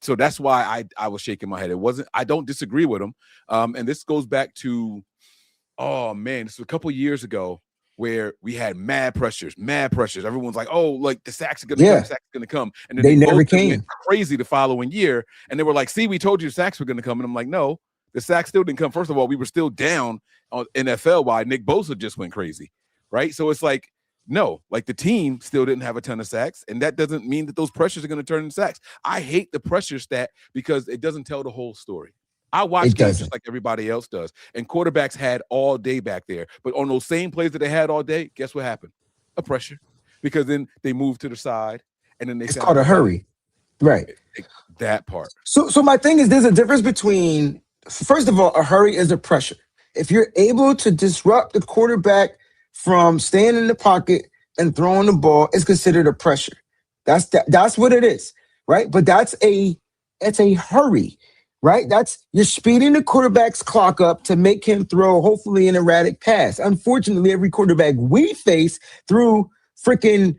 Speaker 2: So that's why I was shaking my head. I don't disagree with him. And this goes back to, this was a couple years ago, where we had mad pressures. Everyone's like, the sacks are going to come. And then
Speaker 1: they never came.
Speaker 2: Went crazy the following year. And they were like, see, we told you the sacks were going to come. And I'm like, no, the sacks still didn't come. First of all, we were still down on NFL-wide. Nick Bosa just went crazy, right? So it's like, no, the team still didn't have a ton of sacks. And that doesn't mean that those pressures are going to turn into sacks. I hate the pressure stat because it doesn't tell the whole story. I watch games just like everybody else does. And quarterbacks had all day back there. But on those same plays that they had all day, guess what happened? A pressure. Because then they moved to the side. And then
Speaker 1: it's called a hurry. Right.
Speaker 2: That part.
Speaker 1: So my thing is there's a difference between, first of all, a hurry is a pressure. If you're able to disrupt the quarterback from staying in the pocket and throwing the ball, it's considered a pressure. That's what it is. Right. But it's a hurry. Right? You're speeding the quarterback's clock up to make him throw, hopefully, an erratic pass. Unfortunately, every quarterback we face threw freaking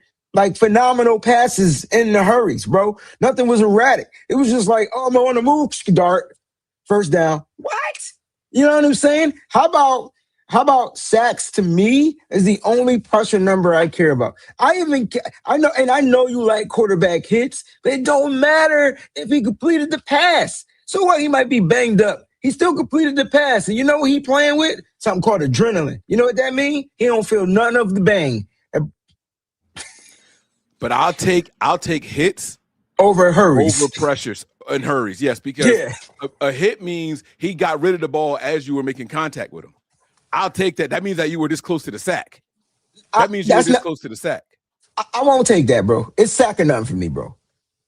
Speaker 1: phenomenal passes in the hurries, bro. Nothing was erratic. It was just I'm on the move, dart. First down. What? You know what I'm saying? How about sacks? To me, is the only pressure number I care about. I know you like quarterback hits, but it don't matter if he completed the pass. So what? He might be banged up. He still completed the pass, and you know what he playing with? Something called adrenaline. You know what that means? He don't feel none of the bang.
Speaker 2: But I'll take hits
Speaker 1: over hurries,
Speaker 2: over pressures and hurries. Yes, because a hit means he got rid of the ball as you were making contact with him. I'll take that. That means that you were this close to the sack. That means you were this close to the sack.
Speaker 1: I won't take that, bro. It's sack or nothing for me, bro.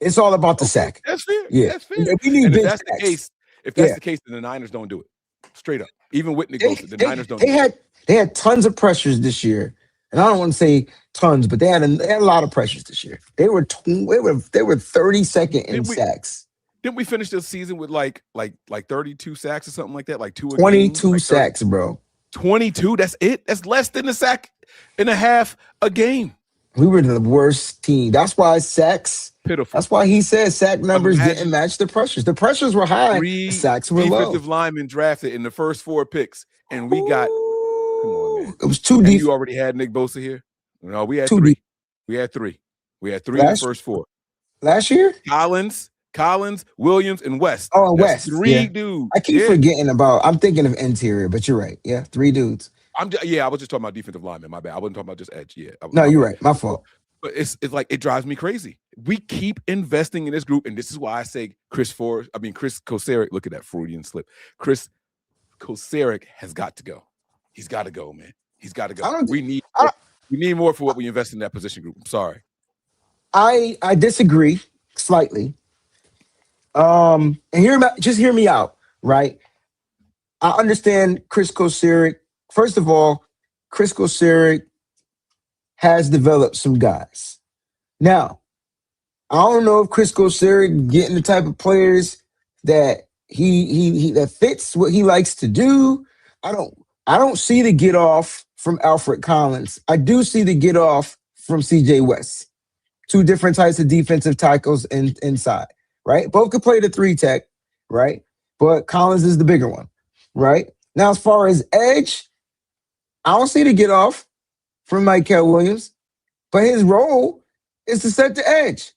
Speaker 1: It's all about the sack.
Speaker 2: That's fair.
Speaker 1: Yeah,
Speaker 2: that's fair.
Speaker 1: We need big
Speaker 2: sacks. If that's the case, then the Niners don't do it. Straight up. Even with Nick Bosa, the Niners don't do it.
Speaker 1: They had tons of pressures this year. And I don't want to say tons, but they had a lot of pressures this year. They were 32nd in sacks.
Speaker 2: Didn't we finish the season with like 32 sacks or something like that? Like
Speaker 1: 22 sacks, bro.
Speaker 2: 22? That's it? That's less than a sack and a half a game.
Speaker 1: We were the worst team. That's why sacks.
Speaker 2: Pitiful.
Speaker 1: That's why he said sack numbers didn't match the pressures. The pressures were high. The sacks were low.
Speaker 2: Defensive linemen drafted in the first 4 picks, and we got. Come on, man.
Speaker 1: It was too deep.
Speaker 2: You already had Nick Bosa here. No, we had
Speaker 1: 2
Speaker 2: 3.
Speaker 1: deep.
Speaker 2: We had 3. We had 3 in the first 4.
Speaker 1: Last year?
Speaker 2: Collins, Williams, and West.
Speaker 1: Oh, and West.
Speaker 2: 3 dudes.
Speaker 1: I keep forgetting about. I'm thinking of interior, but you're right. Yeah, 3 dudes.
Speaker 2: I was just talking about defensive linemen. My bad. I wasn't talking about just edge. Yeah.
Speaker 1: No, you're right. My fault.
Speaker 2: But it's like it drives me crazy. We keep investing in this group, and this is why I say Chris Kocurek. Look at that Freudian slip. Chris Kocurek has got to go. He's got to go, man. He's got to go. We need more for what we invest in that position group. I'm sorry.
Speaker 1: I disagree slightly. And hear me out, right? I understand Chris Kocurek. First of all, Chris Kocurek has developed some guys. Now, I don't know if Chris Kocurek getting the type of players that he that fits what he likes to do. I don't see the get off from Alfred Collins. I do see the get off from CJ West. 2 different types of defensive tackles inside, right? Both could play the 3 tech, right? But Collins is the bigger one, right? Now, as far as edge, I don't see the get off from Michael Williams, but his role is to set the edge.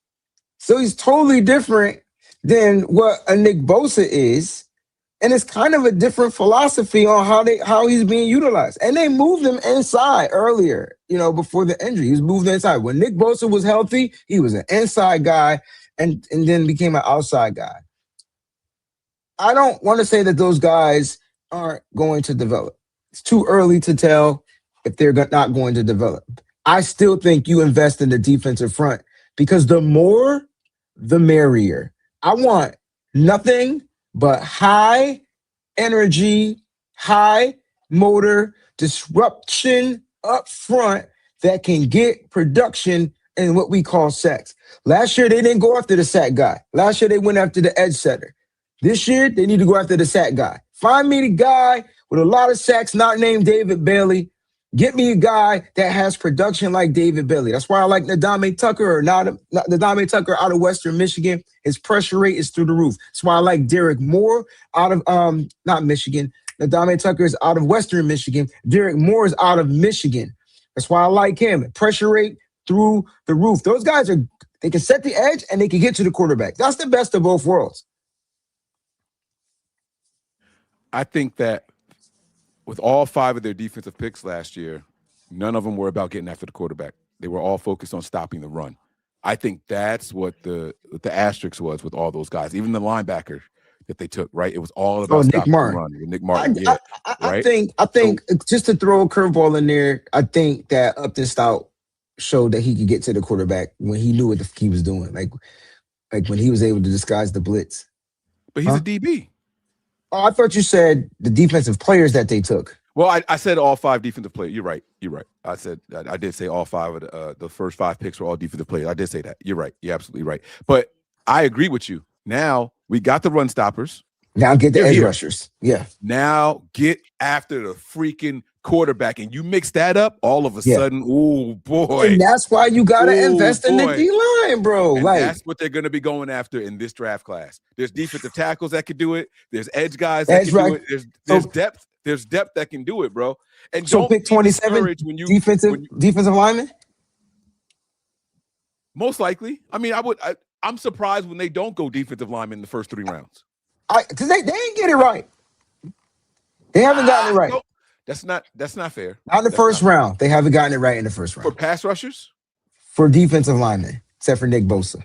Speaker 1: So he's totally different than what a Nick Bosa is. And it's kind of a different philosophy on how he's being utilized. And they moved him inside earlier, before the injury. He was moved inside. When Nick Bosa was healthy, he was an inside guy and then became an outside guy. I don't want to say that those guys aren't going to develop. It's too early to tell if they're not going to develop. I still think you invest in the defensive front because the more, the merrier. I want nothing but high energy, high motor disruption up front that can get production in what we call sacks. Last year, they didn't go after the sack guy. Last year, they went after the edge setter. This year, they need to go after the sack guy. Find me the guy with a lot of sacks not named David Bailey. Get me a guy that has production like David Bailey. That's why I like Nadame Tucker Nadame Tucker out of Western Michigan. His pressure rate is through the roof. That's why I like Derek Moore out of not Michigan. Nadame Tucker is out of Western Michigan. Derek Moore is out of Michigan. That's why I like him. Pressure rate through the roof. Those guys they can set the edge and they can get to the quarterback. That's the best of both worlds.
Speaker 2: I think that with all 5 of their defensive picks last year, none of them were about getting after the quarterback. They were all focused on stopping the run. I think that's what the asterisk was with all those guys, even the linebacker that they took, right? It was all about stopping the run. Nick Martin,
Speaker 1: I think just to throw a curveball in there, I think that Upton Stout showed that he could get to the quarterback when he knew what he was doing, like when he was able to disguise the blitz.
Speaker 2: But he's a DB.
Speaker 1: Oh, I thought you said the defensive players that they took.
Speaker 2: Well, I said all 5 defensive players. You're right. I did say all 5 of the first 5 picks were all defensive players. I did say that. You're right. You're absolutely right. But I agree with you. Now we got the run stoppers.
Speaker 1: Now get the edge rushers. Yeah.
Speaker 2: Now get after the freaking quarterback, and you mix that up, all of a sudden, oh boy.
Speaker 1: And that's why you gotta invest in the D-line, bro.
Speaker 2: And that's what they're gonna be going after in this draft class. There's defensive tackles that could do it. There's edge guys that can do it. There's depth. There's depth that can do it, bro. And
Speaker 1: so pick 27 when you defensive lineman.
Speaker 2: Most likely. I mean, I'm surprised when they don't go defensive lineman in the first 3 rounds.
Speaker 1: Because they ain't get it right. They haven't gotten it right.
Speaker 2: No, that's not fair.
Speaker 1: Not in the first round. They haven't gotten it right in the first round.
Speaker 2: For pass rushers?
Speaker 1: For defensive linemen, except for Nick Bosa.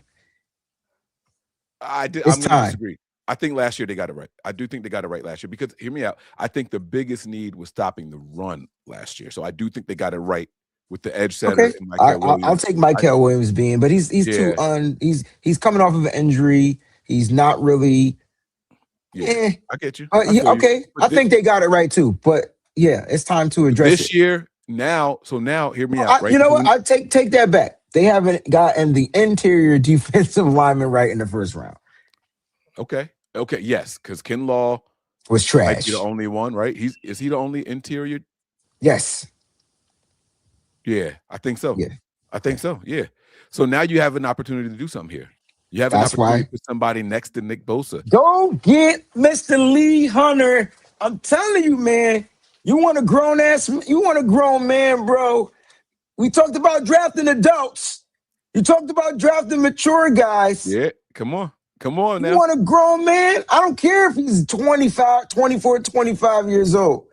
Speaker 2: I'm going to disagree. I think last year they got it right. I do think they got it right last year because, hear me out, I think the biggest need was stopping the run last year. So I do think they got it right with the edge center.
Speaker 1: Okay. And I'll take Michael Williams being, but he's he's coming off of an injury. He's not really.
Speaker 2: Yeah, I get you.
Speaker 1: Okay. I think they got it right too. But yeah, it's time to address
Speaker 2: this year. Now, hear me out. Right?
Speaker 1: You know what? I take that back. They haven't gotten the interior defensive lineman right in the first round.
Speaker 2: Okay. Yes, because Ken Law
Speaker 1: was trash.
Speaker 2: Might be the only one, right? Is he the only interior?
Speaker 1: Yes.
Speaker 2: Yeah, I think so.
Speaker 1: Yeah,
Speaker 2: I think so. Yeah. So now you have an opportunity to do something here. You have an opportunity to put somebody next to Nick Bosa.
Speaker 1: Go get Mr. Lee Hunter. I'm telling you, man. You want a grown man, bro. We talked about drafting adults. You talked about drafting mature guys.
Speaker 2: Yeah, come on now.
Speaker 1: You want a grown man? I don't care if he's 25, 24, 25 years old.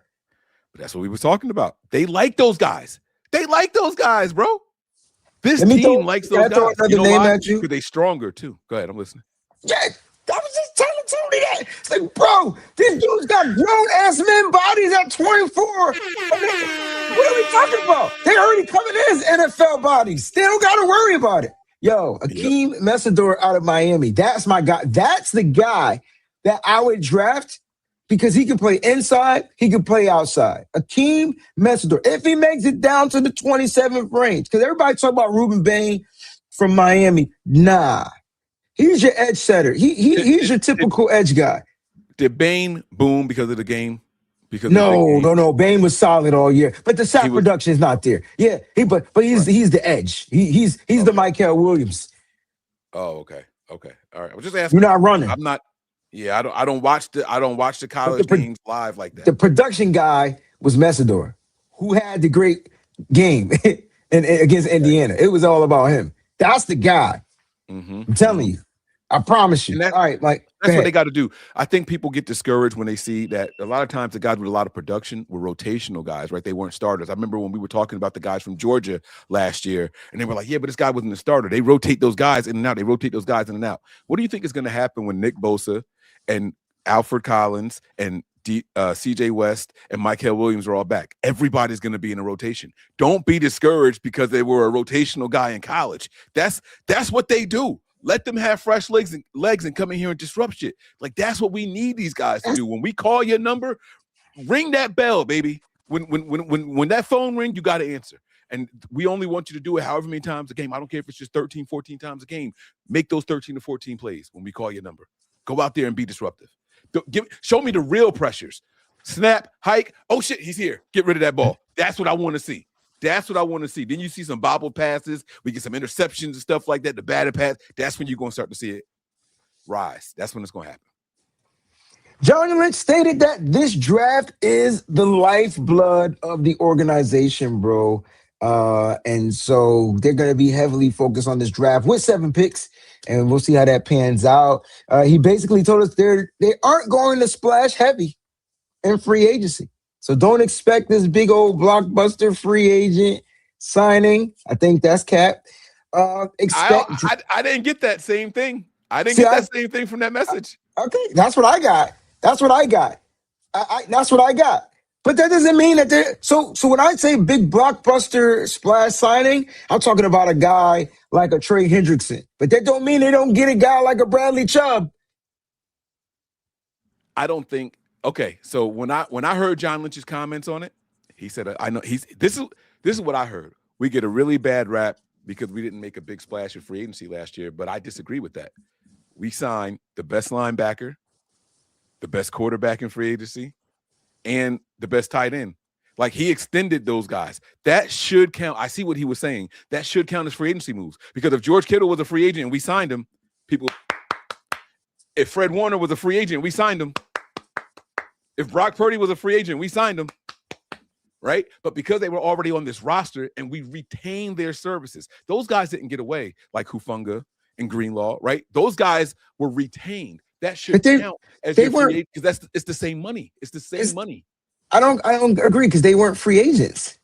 Speaker 2: But that's what we were talking about. They like those guys. Bro. This team likes those guys. You know why? Because they stronger too. Go ahead, I'm listening.
Speaker 1: Yeah, I was just telling Tony that. It's like, bro, these dudes got grown-ass men bodies at 24. What are we talking about? They already coming in as NFL bodies. They don't got to worry about it. Yo, Akeem Messidor out of Miami. That's my guy. That's the guy that I would draft because he can play inside, he can play outside. Akeem Messidor. If he makes it down to the 27th range, because everybody talk about Ruben Bain from Miami. Nah. He's your edge setter. He's your typical edge guy.
Speaker 2: Did Bain boom because of the game?
Speaker 1: No. Bain was solid all year, but the sack production is not there. Yeah, but he's the edge. He's the Michael Williams.
Speaker 2: Oh, okay. All right. I was just asking.
Speaker 1: You're not running.
Speaker 2: I'm not. Yeah, I don't watch the college games live like that.
Speaker 1: The production guy was Messidor, who had the great game against Indiana. It was all about him. That's the guy.
Speaker 2: Mm-hmm.
Speaker 1: I'm telling you. I promise you. All right, Mike.
Speaker 2: That's what they got to do. I think people get discouraged when they see that a lot of times the guys with a lot of production were rotational guys, right? They weren't starters. I remember when we were talking about the guys from Georgia last year, and they were like, yeah, but this guy wasn't a starter. They rotate those guys in and out. What do you think is going to happen when Nick Bosa and Alfred Collins and CJ West and Michael Williams are all back? Everybody's going to be in a rotation. Don't be discouraged because they were a rotational guy in college. That's what they do. Let them have fresh legs and come in here and disrupt shit. Like, that's what we need these guys to do. When we call your number, ring that bell, baby. When that phone rings, you got to answer. And we only want you to do it however many times a game. I don't care if it's just 13, 14 times a game. Make those 13 to 14 plays when we call your number. Go out there and be disruptive. Show me the real pressures. Snap, hike. Oh, shit, he's here. Get rid of that ball. That's what I want to see. Then you see some bobble passes. We get some interceptions and stuff like that, the batted pass. That's when you're going to start to see it rise. That's when it's going to happen.
Speaker 1: John Lynch stated that this draft is the lifeblood of the organization, bro. And so they're going to be heavily focused on this draft with 7 picks, and we'll see how that pans out. He basically told us they aren't going to splash heavy in free agency. So don't expect this big old blockbuster free agent signing. I think that's cap.
Speaker 2: I didn't get that same thing. I didn't get that same thing from that message.
Speaker 1: Okay, that's what I got. That's what I got. But that doesn't mean that they're so when I say big blockbuster splash signing, I'm talking about a guy like a Trey Hendrickson. But that don't mean they don't get a guy like a Bradley Chubb.
Speaker 2: I don't think. Okay, so when I heard John Lynch's comments on it, he said, "I know this is what I heard. We get a really bad rap because we didn't make a big splash in free agency last year, but I disagree with that. We signed the best linebacker the best quarterback in free agency, and the best tight end. Like, he extended those guys. That should count. I see what he was saying. That should count as free agency moves. Because if George Kittle was a free agent and we signed him, if Fred Warner was a free agent, we signed him. If Brock Purdy was a free agent, we signed him. Right? But because they were already on this roster and we retained their services, those guys didn't get away, like Hufanga and Greenlaw, right? Those guys were retained. That should count as your free agent, because it's the same money. It's the same money.
Speaker 1: I don't agree, because they weren't free agents.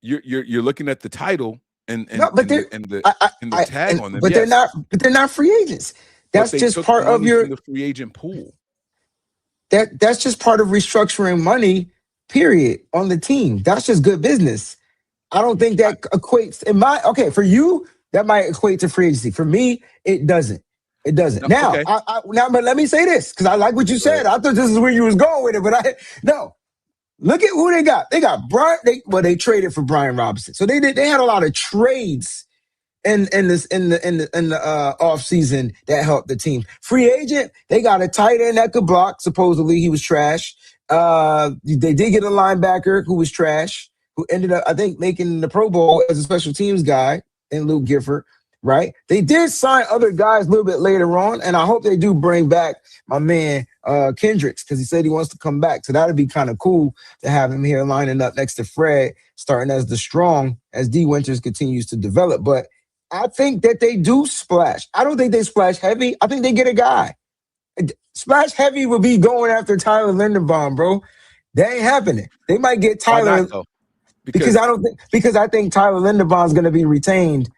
Speaker 2: You're looking at the title and the tag on them.
Speaker 1: But they're not free agents. That's just part of the
Speaker 2: free agent pool.
Speaker 1: That's just part of restructuring money, period, on the team. That's just good business. I don't think that equates for you, that might equate to free agency. For me, it doesn't. It doesn't.
Speaker 2: No,
Speaker 1: now, but let me say this, because I like what you said. I thought this is where you was going with it, but no. Look at who they got. They got Brian. They traded for Brian Robinson. So they had a lot of trades in the offseason that helped the team. Free agent, they got a tight end that could block. Supposedly he was trash. They did get a linebacker who was trash, who ended up, I think, making the Pro Bowl as a special teams guy in Luke Gifford. Right? They did sign other guys a little bit later on, and I hope they do bring back my man Kendricks, because he said he wants to come back. So that'd be kind of cool to have him here lining up next to Fred, starting as the strong as D. Winters continues to develop. But I think that they do splash. I don't think they splash heavy. I think they get a guy. Splash heavy would be going after Tyler Linderbaum, bro. That ain't happening. They might get Tyler.
Speaker 2: Why not,
Speaker 1: because I think Tyler Linderbaum is going to be retained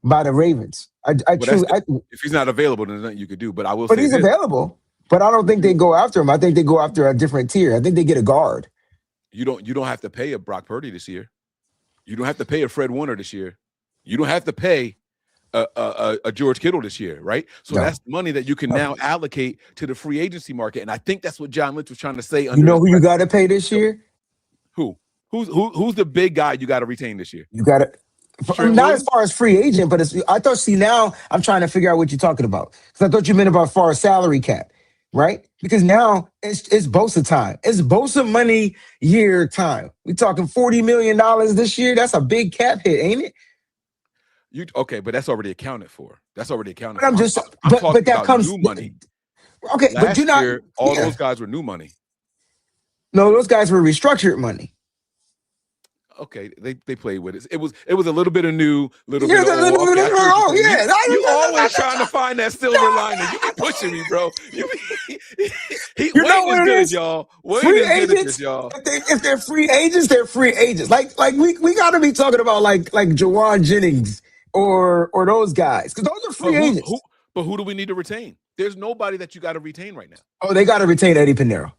Speaker 1: by the Ravens.
Speaker 2: If he's not available, there's nothing you could do. But I will.
Speaker 1: But he's available. But I don't think they go after him. I think they go after a different tier. I think they get a guard.
Speaker 2: You don't have to pay a Brock Purdy this year. You don't have to pay a Fred Warner this year. You don't have to pay a George Kittle this year, right? So that's money that you can now allocate to the free agency market. And I think that's what John Lynch was trying to say.
Speaker 1: You know who you got to pay this year?
Speaker 2: Who's the big guy you got to retain this year?
Speaker 1: You got to. Not as far as free agent, but now I'm trying to figure out what you're talking about. Because I thought you meant about as far as salary cap, right? Because now it's Bosa time. It's Bosa money year time. We talking $40 million this year. That's a big cap hit, ain't it?
Speaker 2: But that's already accounted for. That's already accounted
Speaker 1: for.
Speaker 2: I'm talking that about comes new money.
Speaker 1: Okay,
Speaker 2: Last
Speaker 1: but you're not.
Speaker 2: Year, those guys were new money.
Speaker 1: No, those guys were restructured money.
Speaker 2: Okay, they played with it. It was a little bit of new, little bit of old.
Speaker 1: Yeah.
Speaker 2: You always trying to find that silver lining. You be pushing me, bro. Wayne is good, y'all. Wayne is good, y'all.
Speaker 1: If they're free agents, they're free agents. Like we got to be talking about like Jawan Jennings or those guys, because those are free agents.
Speaker 2: But who do we need to retain? There's nobody that you got to retain right now.
Speaker 1: Oh, they got to retain Eddie Pinheiro.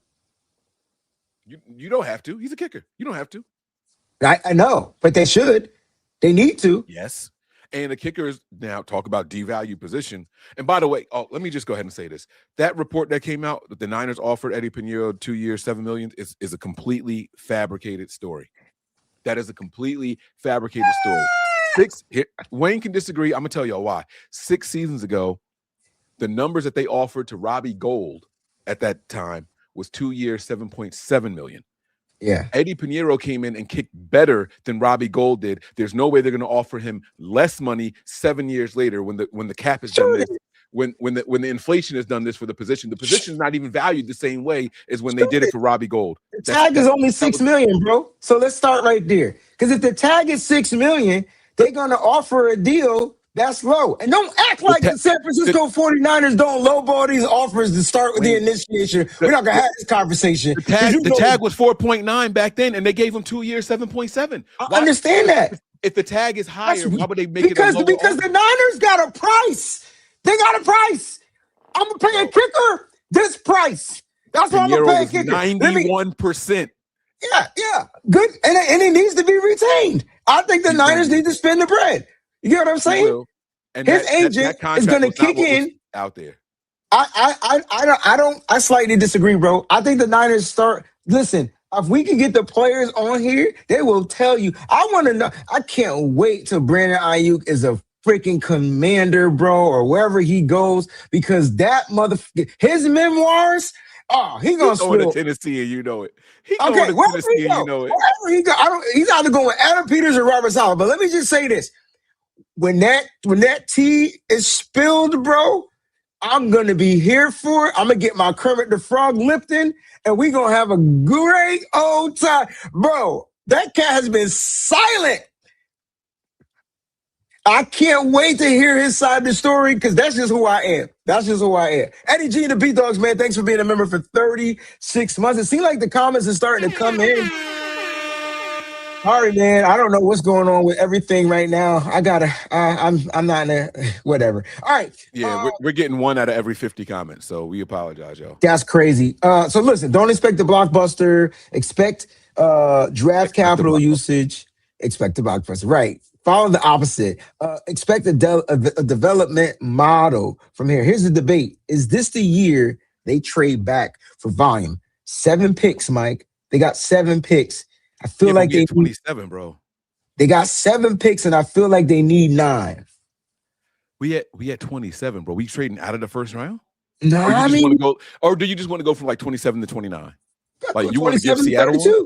Speaker 2: You don't have to. He's a kicker. You don't have to.
Speaker 1: I know, but they should. They need to.
Speaker 2: Yes. And the kickers now talk about devalue position. And by the way, let me just go ahead and say this. That report that came out that the Niners offered Eddie Pinheiro 2 years, $7 million is a completely fabricated story. That is a completely fabricated story. Wayne can disagree. I'm going to tell y'all why. 6 seasons ago, the numbers that they offered to Robbie Gould at that time was 2 years, $7.7 million.
Speaker 1: Yeah,
Speaker 2: Eddie Pinheiro came in and kicked better than Robbie Gould did. There's no way they're going to offer him less money 7 years later when the cap is done this, when the inflation has done this for the position. The position is not even valued the same way as when they did it for Robbie Gould.
Speaker 1: The tag is only $6 million, bro. So let's start right there. Because if the tag is $6 million, they're going to offer a deal that's low. And don't act like the San Francisco 49ers don't lowball these offers to start with the initiation. We're not going to have this conversation.
Speaker 2: The tag was 4.9 back then, and they gave him 2 years, 7.7.
Speaker 1: I understand that.
Speaker 2: If the tag is higher, why would they make it a lower
Speaker 1: Because the Niners got a price. They got a price. I'm going to pay a kicker this price. That's what I'm going to pay a kicker.
Speaker 2: 91%.
Speaker 1: Yeah. Good. And it needs to be retained. I think the Niners need to spend the bread. You get what I'm saying?
Speaker 2: And
Speaker 1: his agent is going to kick in
Speaker 2: out there.
Speaker 1: I slightly disagree, bro. I think the Niners listen, if we can get the players on here, they will tell you. I want to know. I can't wait till Brandon Ayuk is a freaking commander, bro, or wherever he goes, because that his memoirs Oh, he
Speaker 2: He's
Speaker 1: gonna
Speaker 2: going to
Speaker 1: spill.
Speaker 2: Tennessee, and you know it. He's
Speaker 1: Okay,
Speaker 2: going to
Speaker 1: wherever
Speaker 2: Tennessee,
Speaker 1: he
Speaker 2: and you
Speaker 1: go,
Speaker 2: know it.
Speaker 1: wherever he go, he's either going with Adam Peters or Robert Saleh. But let me just say this: when that tea is spilled, bro, I'm gonna be here for it. I'm gonna get my Kermit the Frog Lipton, and we gonna have a great old time, bro. That cat has been silent. I can't wait to hear his side of the story because that's just who I am. That's just who I am. Eddie G and the B-Dogs, man, thanks for being a member for 36 months. It seems like the comments are starting to come in. Sorry, man. I don't know what's going on with everything right now. I'm not in a, whatever. All right.
Speaker 2: Yeah, we're getting 1 out of every 50 comments, so we apologize, yo.
Speaker 1: That's crazy. So listen, don't expect the blockbuster. Expect draft capital usage. Expect the blockbuster. Right. Follow the opposite. Expect a development model from here. Here's the debate. Is this the year they trade back for volume? 7 picks, Mike. They got 7 picks. I feel like they
Speaker 2: 27, bro.
Speaker 1: They got 7 picks, and I feel like they need 9.
Speaker 2: We had 27, bro. We trading out of the first round?
Speaker 1: No,
Speaker 2: or you just want to go, or do you just want to go from like 27 to 29? Like you want to give Seattle who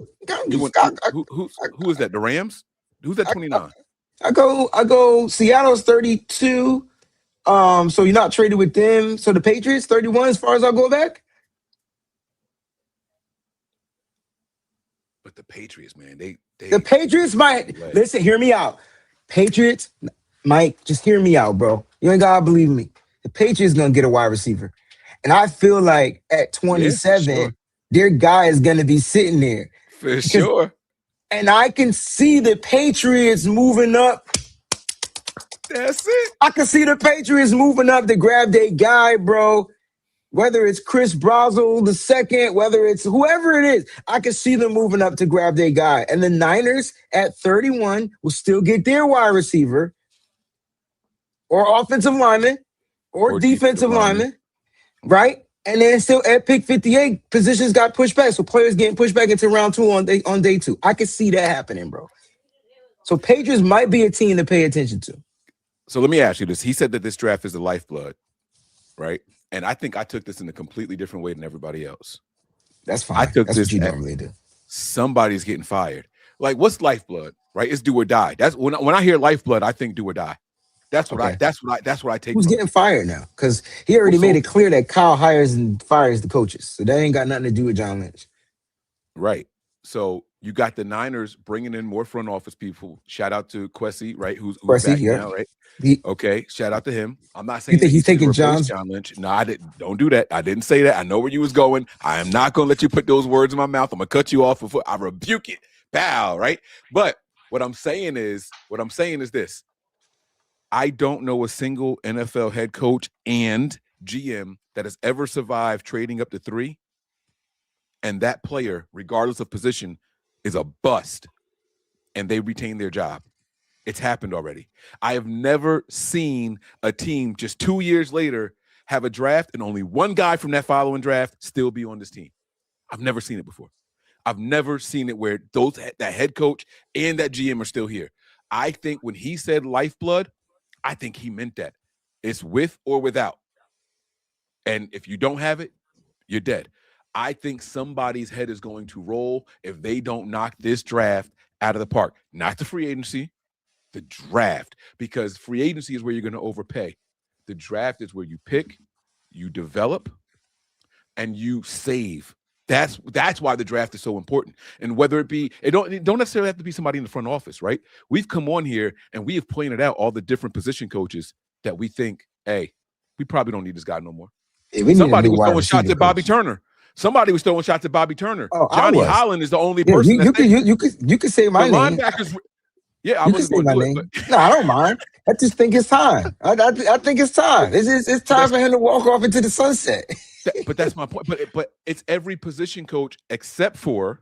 Speaker 2: is that? The Rams? Who's that 29?
Speaker 1: I go Seattle's 32. So you're not traded with them. So the Patriots 31 as far as I'll go back.
Speaker 2: But the Patriots, man,
Speaker 1: the Patriots might listen, hear me out. Patriots, Mike, just hear me out, bro. You ain't gotta believe me. The Patriots gonna get a wide receiver. And I feel like at 27, their guy is gonna be sitting there.
Speaker 2: For sure.
Speaker 1: And I can see the Patriots moving up.
Speaker 2: That's it.
Speaker 1: I can see the Patriots moving up to grab their guy, bro. Whether it's Chris Brazel II, whether it's whoever it is, I can see them moving up to grab their guy. And the Niners at 31 will still get their wide receiver or offensive lineman or defensive lineman, right? And then still at pick 58, positions got pushed back. So players getting pushed back into round 2 on day 2. I can see that happening, bro. So Patriots might be a team to pay attention to.
Speaker 2: So let me ask you this. He said that this draft is the lifeblood, right? And I think I took this in a completely different way than everybody else.
Speaker 1: That's fine.
Speaker 2: I took
Speaker 1: That's
Speaker 2: this
Speaker 1: what you normally do.
Speaker 2: Somebody's getting fired. Like, what's lifeblood, right? It's do or die. That's when I hear lifeblood, I think do or die. That's what I take.
Speaker 1: Who's getting fired now? Because he already made it clear that Kyle hires and fires the coaches. So that ain't got nothing to do with John Lynch.
Speaker 2: Right. So you got the Niners bringing in more front office people. Shout out to Kwesi, right? Who's back now, right? Okay, shout out to him. I'm not saying
Speaker 1: he's taking John
Speaker 2: Lynch. No, I didn't. Don't do that. I didn't say that. I know where you was going. I am not going to let you put those words in my mouth. I'm going to cut you off before I rebuke it. Bow, right? But what I'm saying is this. I don't know a single NFL head coach and GM that has ever survived trading up to 3, and that player, regardless of position, is a bust, and they retain their job. It's happened already. I have never seen a team just 2 years later have a draft and only one guy from that following draft still be on this team. I've never seen it before. I've never seen it where that head coach and that GM are still here. I think when he said lifeblood, I think he meant that. It's with or without. And if you don't have it, you're dead. I think somebody's head is going to roll if they don't knock this draft out of the park. Not the free agency, the draft. Because free agency is where you're going to overpay. The draft is where you pick, you develop, and you save. That's why the draft is so important. And whether it don't necessarily have to be somebody in the front office, right? We've come on here and we have pointed out all the different position coaches that we think, hey, we probably don't need this guy no more.
Speaker 1: Yeah,
Speaker 2: somebody was throwing shots at Bobby Turner. Somebody was throwing shots at Bobby Turner.
Speaker 1: Oh,
Speaker 2: Johnny Holland is the only person.
Speaker 1: You could say my name.
Speaker 2: Linebackers. Yeah, I
Speaker 1: was going to do it. But... No, I don't mind. I just think it's time. I think it's time. It's time for him to walk off into the sunset.
Speaker 2: But that's my point. But it's every position coach except for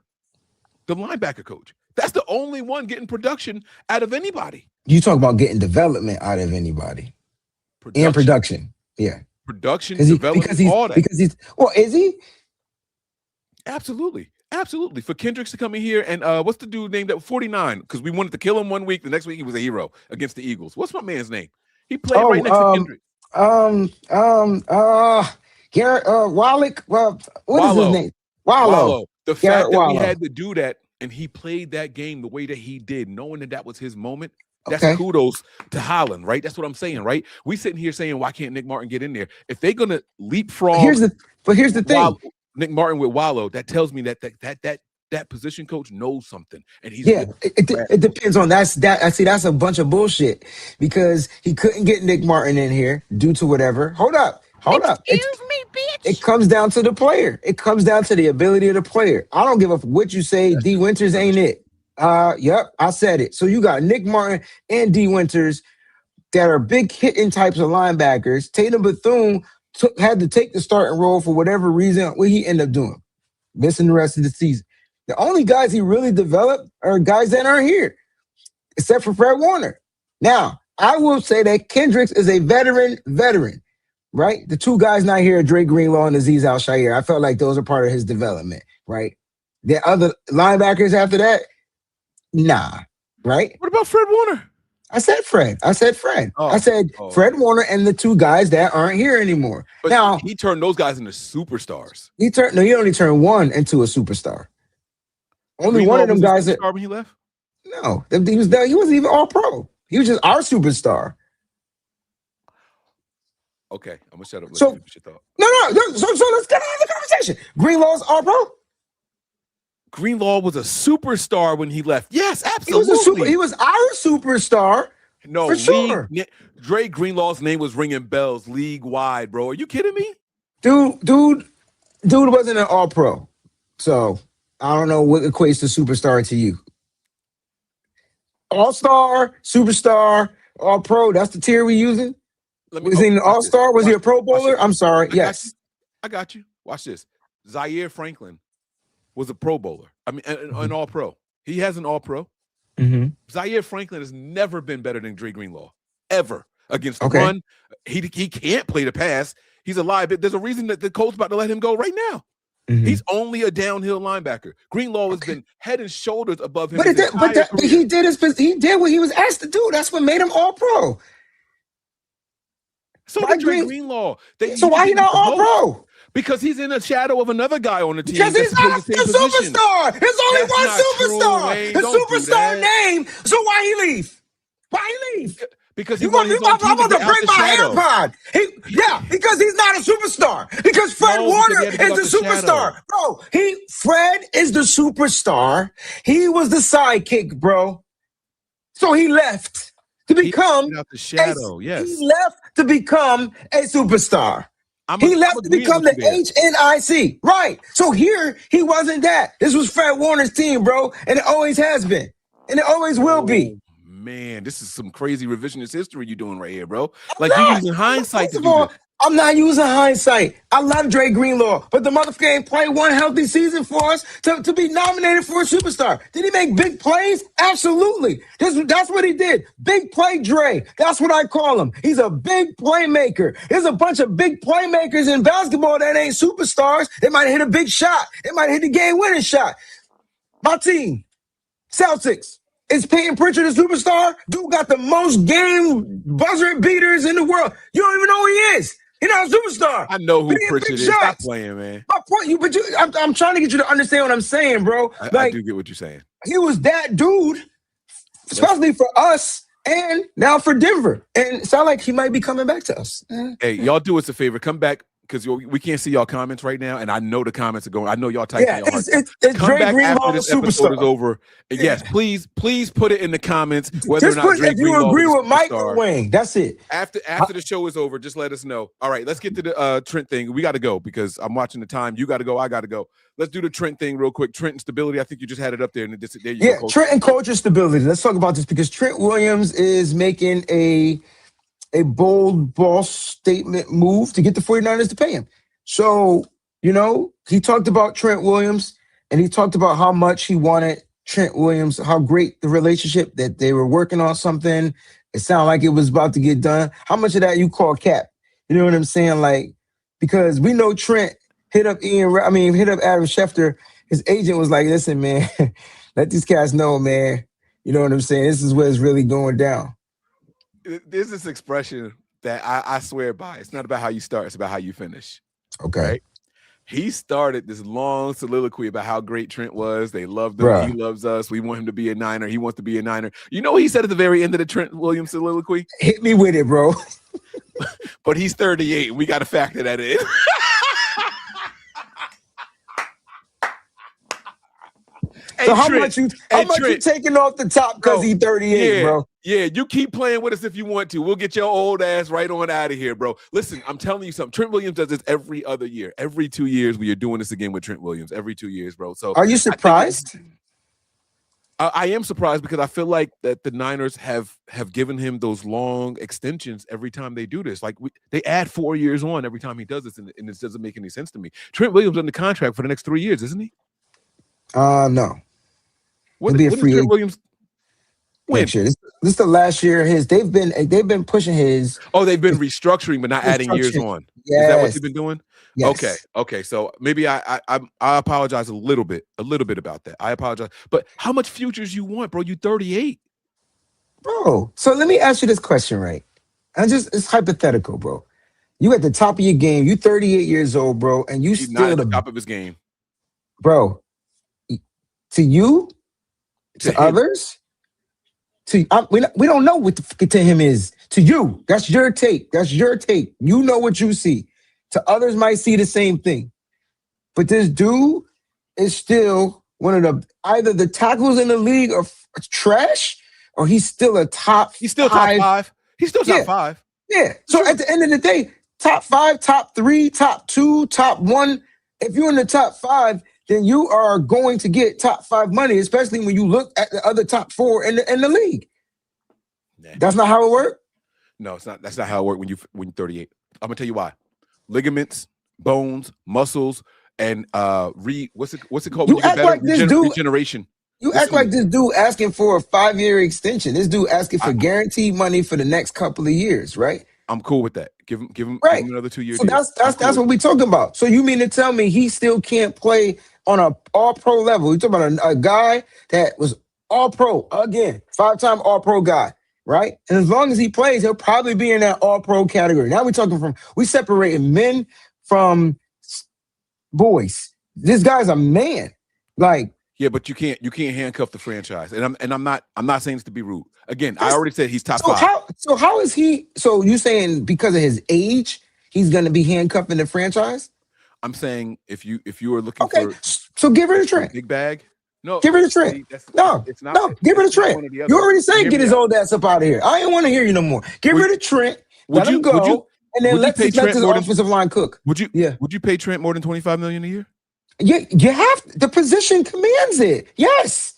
Speaker 2: the linebacker coach. That's the only one getting production out of anybody.
Speaker 1: You talk about getting development out of anybody. Production. Yeah.
Speaker 2: Production, development, all that.
Speaker 1: Because is he?
Speaker 2: Absolutely. For Kendricks to come in here and what's the dude named at 49? Because we wanted to kill him one week. The next week he was a hero against the Eagles. What's my man's name? He played right next to Kendricks.
Speaker 1: Garrett Wallach. What is his name?
Speaker 2: Wallow. The
Speaker 1: Garrett
Speaker 2: fact that we
Speaker 1: Wallow.
Speaker 2: had to do that and he played that game the way that he did, knowing that was his moment. That's
Speaker 1: Okay.
Speaker 2: kudos to Holland, right? That's what I'm saying, right? We sitting here saying, why can't Nick Martin get in there? If they're gonna leapfrog,
Speaker 1: here's the thing.
Speaker 2: Nick Martin with Wallow, that tells me that position coach knows something, and he's
Speaker 1: it depends on that. I see that's a bunch of bullshit because he couldn't get Nick Martin in here due to whatever. Hold up.
Speaker 3: Excuse me, bitch.
Speaker 1: It comes down to the player. It comes down to the ability of the player. I don't give a what you say. D. Winters ain't it. Yep, I said it. So you got Nick Martin and D. Winters that are big hitting types of linebackers. Tatum Bethune had to take the starting role for whatever reason. What he ended up doing, missing the rest of the season. The only guys he really developed are guys that aren't here, except for Fred Warner. Now, I will say that Kendricks is a veteran, right? The two guys not here are Dre Greenlaw and Azeez Al-Shaair. I felt like those are part of his development, right? The other linebackers after that, nah, right?
Speaker 2: What about Fred Warner?
Speaker 1: I said Fred. I said Fred Warner and the two guys that aren't here anymore.
Speaker 2: But
Speaker 1: now
Speaker 2: he turned those guys into superstars.
Speaker 1: He only turned one into a superstar. Only
Speaker 2: Greenlaw
Speaker 1: one of them guys that
Speaker 2: when he left?
Speaker 1: No, he wasn't even all pro. He was just our superstar.
Speaker 2: Okay, I'm gonna shut up.
Speaker 1: So let's get on the conversation. Greenlaw's all pro.
Speaker 2: Greenlaw was a superstar when he left. Yes, absolutely.
Speaker 1: He was our superstar.
Speaker 2: No,
Speaker 1: for sure.
Speaker 2: Dre Greenlaw's name was ringing bells league wide, bro. Are you kidding me?
Speaker 1: Dude wasn't an all pro. So I don't know what equates to superstar to you. All-star, superstar, all pro. That's the tier we using. Was he an all-star? Was he a pro bowler? I'm sorry. Yes.
Speaker 2: I got you. Watch this. Zaire Franklin was a pro bowler. I mean, an all pro. He has an all pro.
Speaker 1: Mm-hmm.
Speaker 2: Zaire Franklin has never been better than Dre Greenlaw, ever. Against the run. He can't play the pass. He's a liability. There's a reason that the coach's about to let him go right now.
Speaker 1: Mm-hmm.
Speaker 2: He's only a downhill linebacker. Greenlaw has been head and shoulders above him.
Speaker 1: But he did what he was asked to do. That's what made him all pro.
Speaker 2: So did Dre Greenlaw.
Speaker 1: So why he not all pro?
Speaker 2: Because he's in the shadow of another guy on the team.
Speaker 1: Because he's not the superstar. There's only one superstar. The superstar name. So why he leave?
Speaker 2: Because
Speaker 1: I'm about to break my AirPod. Because he's not a superstar. Because Fred Warner is the superstar. Bro, Fred is the superstar. He was the sidekick, bro. So he left to become
Speaker 2: the shadow. Yes.
Speaker 1: He left to become a superstar. He left to become the HNIC. Right. So here, he wasn't that. This was Fred Warner's team, bro. And it always has been. And it always will be.
Speaker 2: Man, this is some crazy revisionist history you're doing right here, bro. Like you're using hindsight to do this.
Speaker 1: I'm not using hindsight. I love Dre Greenlaw, but the motherfucker ain't played one healthy season for us to be nominated for a superstar. Did he make big plays? Absolutely. That's what he did. Big play Dre. That's what I call him. He's a big playmaker. There's a bunch of big playmakers in basketball that ain't superstars. They might hit a big shot. They might hit the game-winning shot. My team, Celtics. Is Peyton Pritchard a superstar? Dude got the most game buzzer beaters in the world. You don't even know who he is. He's not a superstar.
Speaker 2: I know who Pritchard is. Stop playing, man.
Speaker 1: My point, I'm trying to get you to understand what I'm saying, bro.
Speaker 2: I do get what you're saying.
Speaker 1: He was that dude, especially for us and now for Denver. And it sounds like he might be coming back to us.
Speaker 2: Hey, y'all do us a favor. Come back. Because we can't see y'all comments right now, and I know the comments are going. I know y'all typing.
Speaker 1: It's
Speaker 2: Come
Speaker 1: Dre
Speaker 2: back
Speaker 1: Greenlaw,
Speaker 2: after this episode is over. And yes, please put it in the comments whether or not Dre
Speaker 1: if you
Speaker 2: Greenlaw
Speaker 1: agree
Speaker 2: is
Speaker 1: with Mike or Wayne. That's it.
Speaker 2: After the show is over, just let us know. All right, let's get to the Trent thing. We got to go because I'm watching the time. You got to go. I got to go. Let's do the Trent thing real quick. Trent and stability. I think you just had it up there. And there you go, Coach.
Speaker 1: Trent and culture stability. Let's talk about this because Trent Williams is making a bold boss statement move to get the 49ers to pay him. So, he talked about Trent Williams and he talked about how much he wanted Trent Williams, how great the relationship that they were working on something. It sounded like it was about to get done. How much of that you call cap? You know what I'm saying? Like, because we know Trent hit up Adam Schefter. His agent was like, listen, man, let these guys know, man. You know what I'm saying? This is where it's really going down.
Speaker 2: There's this expression that I swear by. It's not about how you start. It's about how you finish.
Speaker 1: Okay.
Speaker 2: Right? He started this long soliloquy about how great Trent was. They loved him. He loves us. We want him to be a Niner. He wants to be a Niner. You know what he said at the very end of the Trent Williams soliloquy?
Speaker 1: Hit me with it, bro.
Speaker 2: But he's 38. We got to factor that in.
Speaker 1: So how much you taking off the top because he's 38, bro?
Speaker 2: Yeah, you keep playing with us if you want to. We'll get your old ass right on out of here, bro. Listen, I'm telling you something. Trent Williams does this every other year. Every 2 years, we are doing this again with Trent Williams. Every 2 years, bro. So
Speaker 1: are you surprised?
Speaker 2: I am surprised because I feel like that the Niners have given him those long extensions every time they do this. Like they add 4 years on every time he does this, and it doesn't make any sense to me. Trent Williams under contract for the next 3 years, isn't he?
Speaker 1: No.
Speaker 2: What is Trent Williams?
Speaker 1: Next year. This is the last year of his. They've been pushing his.
Speaker 2: Oh, they've been restructuring, but not adding years on.
Speaker 1: Yes.
Speaker 2: Is that what they've been doing?
Speaker 1: Yes.
Speaker 2: Okay. So maybe I apologize a little bit about that. I apologize. But how much futures you want, bro? You 38,
Speaker 1: bro. So let me ask you this question, right? It's hypothetical, bro. You at the top of your game. You 38 years old, bro, and you
Speaker 2: He's
Speaker 1: still
Speaker 2: not at the top of his game,
Speaker 1: bro. To you, to others, we don't know what to him is. To you, that's your take. That's your take. You know what you see. To others, might see the same thing. But this dude is still one of the either the tackles in the league are trash, or he's still a top.
Speaker 2: He's still top five. He's still top five.
Speaker 1: Yeah. So at the end of the day, top 5, top 3, top 2, top 1. If you're in the top 5. Then you are going to get top 5 money, especially when you look at the other top 4 in the league. Nah. That's not how it works?
Speaker 2: No, it's not. That's not how it works when you're 38. I'm gonna tell you why. Ligaments, bones, muscles, and what's it called?
Speaker 1: You act like this dude
Speaker 2: regeneration.
Speaker 1: You act like this dude asking for a 5-year extension. This dude asking for guaranteed money for the next couple of years, right?
Speaker 2: I'm cool with that. Give him another 2 years.
Speaker 1: So that's what we're talking about. So you mean to tell me he still can't play on an all-pro level? You're talking about a guy that was all-pro, again, 5-time all-pro guy, right? And as long as he plays, he'll probably be in that all-pro category. Now we separating men from boys. This guy's a man. Like,
Speaker 2: yeah, but you can't handcuff the franchise. And I'm not saying this to be rude. Again, I already said he's top 5.
Speaker 1: So how is he? So you saying because of his age, he's going to be handcuffing the franchise?
Speaker 2: I'm saying if you are looking for,
Speaker 1: so give her the Trent.
Speaker 2: Big bag. No,
Speaker 1: give her the Trent. No, give her the Trent. You already said get his old ass up out of here. I ain't want to hear you no more. Give her the Trent. Let him go, and then let his offensive line cook.
Speaker 2: Would you pay Trent more than $25 million a year?
Speaker 1: Yeah, you have the position commands it. Yes.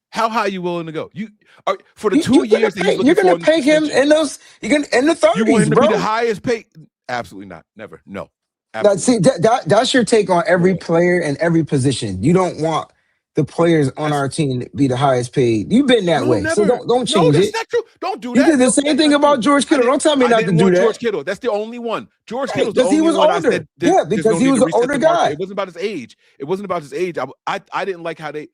Speaker 2: How high are you willing to go? You are for the 2 years
Speaker 1: you're going to pay him in those. You're going in the 30s.
Speaker 2: You want him to
Speaker 1: bro.
Speaker 2: be the highest paid? Absolutely not. Never. No.
Speaker 1: See, that's your take on every player and every position. You don't want the players on our team to be the highest paid. You've been that way,
Speaker 2: never.
Speaker 1: So don't change
Speaker 2: that's
Speaker 1: it.
Speaker 2: Not true. Don't do that.
Speaker 1: You did the same thing about George Kittle. Don't tell me not to do that.
Speaker 2: George Kittle. That's the only one. George Kittle.
Speaker 1: Because he was older. Because he was an older guy.
Speaker 2: It wasn't about his age. I didn't like how they.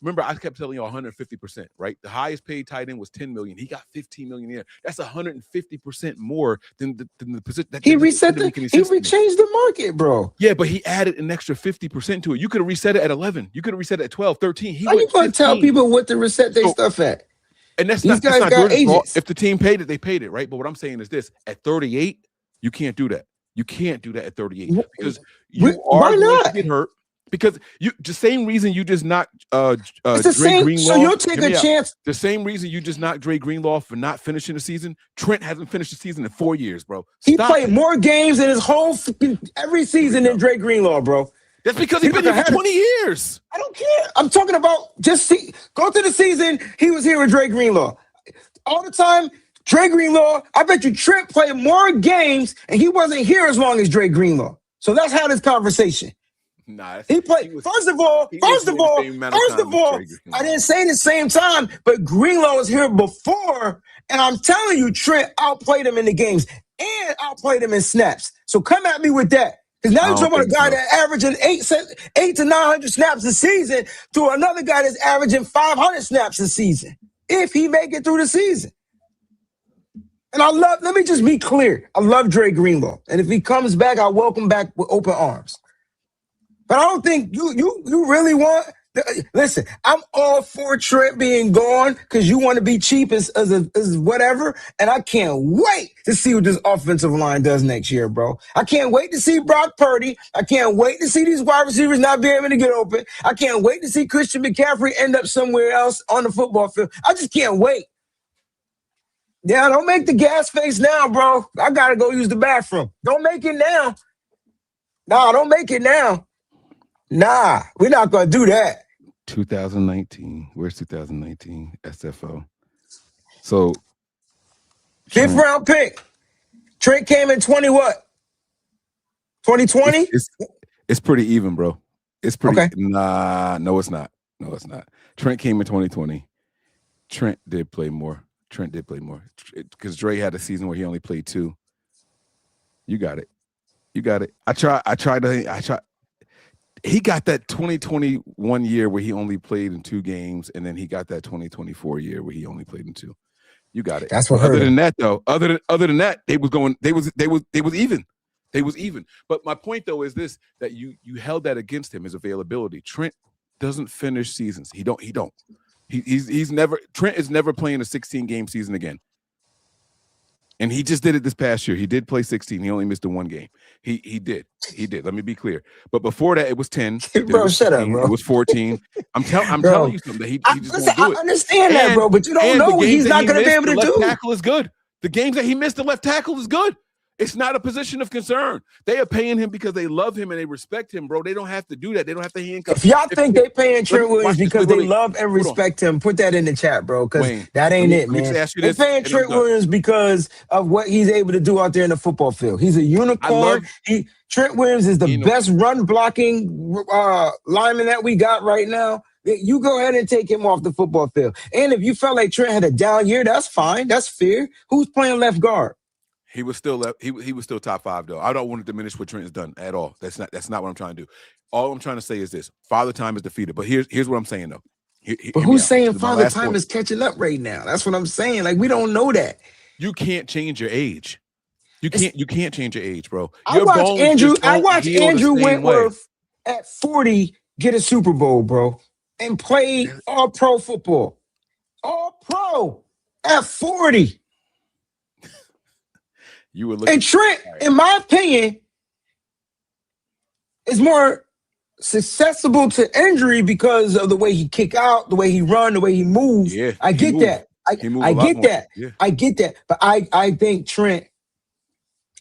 Speaker 2: Remember, I kept telling you 150%, right? The highest paid tight end was $10 million. He got $15 million a year. That's 150% more than the position.
Speaker 1: He changed the market, bro.
Speaker 2: Yeah, but he added an extra 50% to it. You could have reset it at 11. You could have reset it at 12, 13.
Speaker 1: How you going to tell people what to reset their stuff at?
Speaker 2: And that's not George's fault. If the team paid it, they paid it, right? But what I'm saying is this: at 38, you can't do that. You can't do that at 38 because you are going to get hurt. Because the same reason you just knocked Dre Greenlaw.
Speaker 1: So you'll take a chance.
Speaker 2: The same reason you just knocked Dre Greenlaw for not finishing the season. Trent hasn't finished the season in 4 years, bro.
Speaker 1: He played more games in his whole every season than Dre Greenlaw, bro.
Speaker 2: That's because he's been here for 20 years.
Speaker 1: I don't care. I'm talking about go through the season. He was here with Dre Greenlaw all the time. Dre Greenlaw. I bet you Trent played more games and he wasn't here as long as Dre Greenlaw. So let's have this conversation.
Speaker 2: Nah,
Speaker 1: he played. First of all, I didn't say the same time, but Greenlaw was here before, and I'm telling you, Trent outplayed him in the games and outplayed him in snaps. So come at me with that, because now you're talking about a guy that averaging 8 to 900 snaps a season to another guy that's averaging 500 snaps a season. If he make it through the season, And let me just be clear. I love Dre Greenlaw. And if he comes back, I welcome back with open arms. But I don't think you really want. Listen, I'm all for Trent being gone because you want to be cheap as whatever. And I can't wait to see what this offensive line does next year, bro. I can't wait to see Brock Purdy. I can't wait to see these wide receivers not be able to get open. I can't wait to see Christian McCaffrey end up somewhere else on the football field. I just can't wait. Yeah, don't make the gas face now, bro. I got to go use the bathroom. Don't make it now. Nah, don't make it now. Nah, we're not going to do that.
Speaker 2: 2019. Where's 2019? SFO. So.
Speaker 1: Fifth round pick. Trent came in 20 what? 2020?
Speaker 2: It's pretty even, bro. It's pretty.
Speaker 1: Okay.
Speaker 2: Nah, no, it's not. No, it's not. Trent came in 2020. Trent did play more. Because Dre had a season where he only played 2. You got it. I tried. He got that 2021 year where he only played in 2 games, and then he got that 2024 year where he only played in 2. You got it.
Speaker 1: That's what.
Speaker 2: Other than that, though, other than that, they was even. They was even. But my point though is this: that you held that against him, his availability. Trent doesn't finish seasons. He don't. He's never. Trent is never playing a 16-game season again. And he just did it this past year. He did play 16. He only missed the 1 game. He did. Let me be clear. But before that, it was 10.
Speaker 1: Bro, shut up, bro.
Speaker 2: It was 14. I'm telling you something. That he just won't do it.
Speaker 1: I understand that, bro, but you don't know what he's not going to be able to do.
Speaker 2: The left tackle is good. The games that he missed, the left tackle is good. It's not a position of concern. They are paying him because they love him and they respect him, bro. They don't have to do that. They don't have to handcuff.
Speaker 1: If y'all think they paying Trent Williams because they love and respect him, put that in the chat, bro, because that ain't it, man. They're paying Trent Williams because of what he's able to do out there in the football field. He's a unicorn. Trent Williams is the best run blocking lineman that we got right now. You go ahead and take him off the football field. And if you felt like Trent had a down year, that's fine. That's fair. Who's playing left guard?
Speaker 2: He was still he was still top 5 though. I don't want to diminish what Trent has done at all. That's not what I'm trying to do. All I'm trying to say is this: Father Time is defeated. But here's what I'm saying though.
Speaker 1: But who's saying Father Time is catching up right now? That's what I'm saying. Like we don't know that.
Speaker 2: You can't change your age. You can't change your age, bro.
Speaker 1: I watched Andrew Whitworth at 40 get a Super Bowl, bro, and play all pro football. All pro at 40.
Speaker 2: You were looking,
Speaker 1: and Trent, in my opinion, is more susceptible to injury because of the way he kick out, the way he run, the way he moves.
Speaker 2: Yeah,
Speaker 1: I get that. I get that. Yeah. I get that. But I think Trent,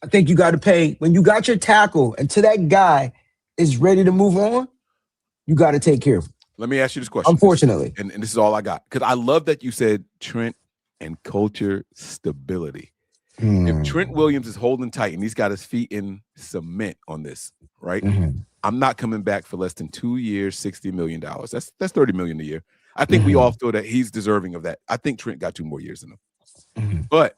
Speaker 1: I think you got to pay when you got your tackle until that guy is ready to move on. You got to take care of him.
Speaker 2: Let me ask you this question.
Speaker 1: Unfortunately,
Speaker 2: and this is all I got because I love that you said Trent and culture stability. If Trent Williams is holding tight and he's got his feet in cement on this, right? I'm not coming back for less than 2 years, $60 million. That's $30 million a year. I think we all feel that he's deserving of that. I think Trent got 2 more years in him. But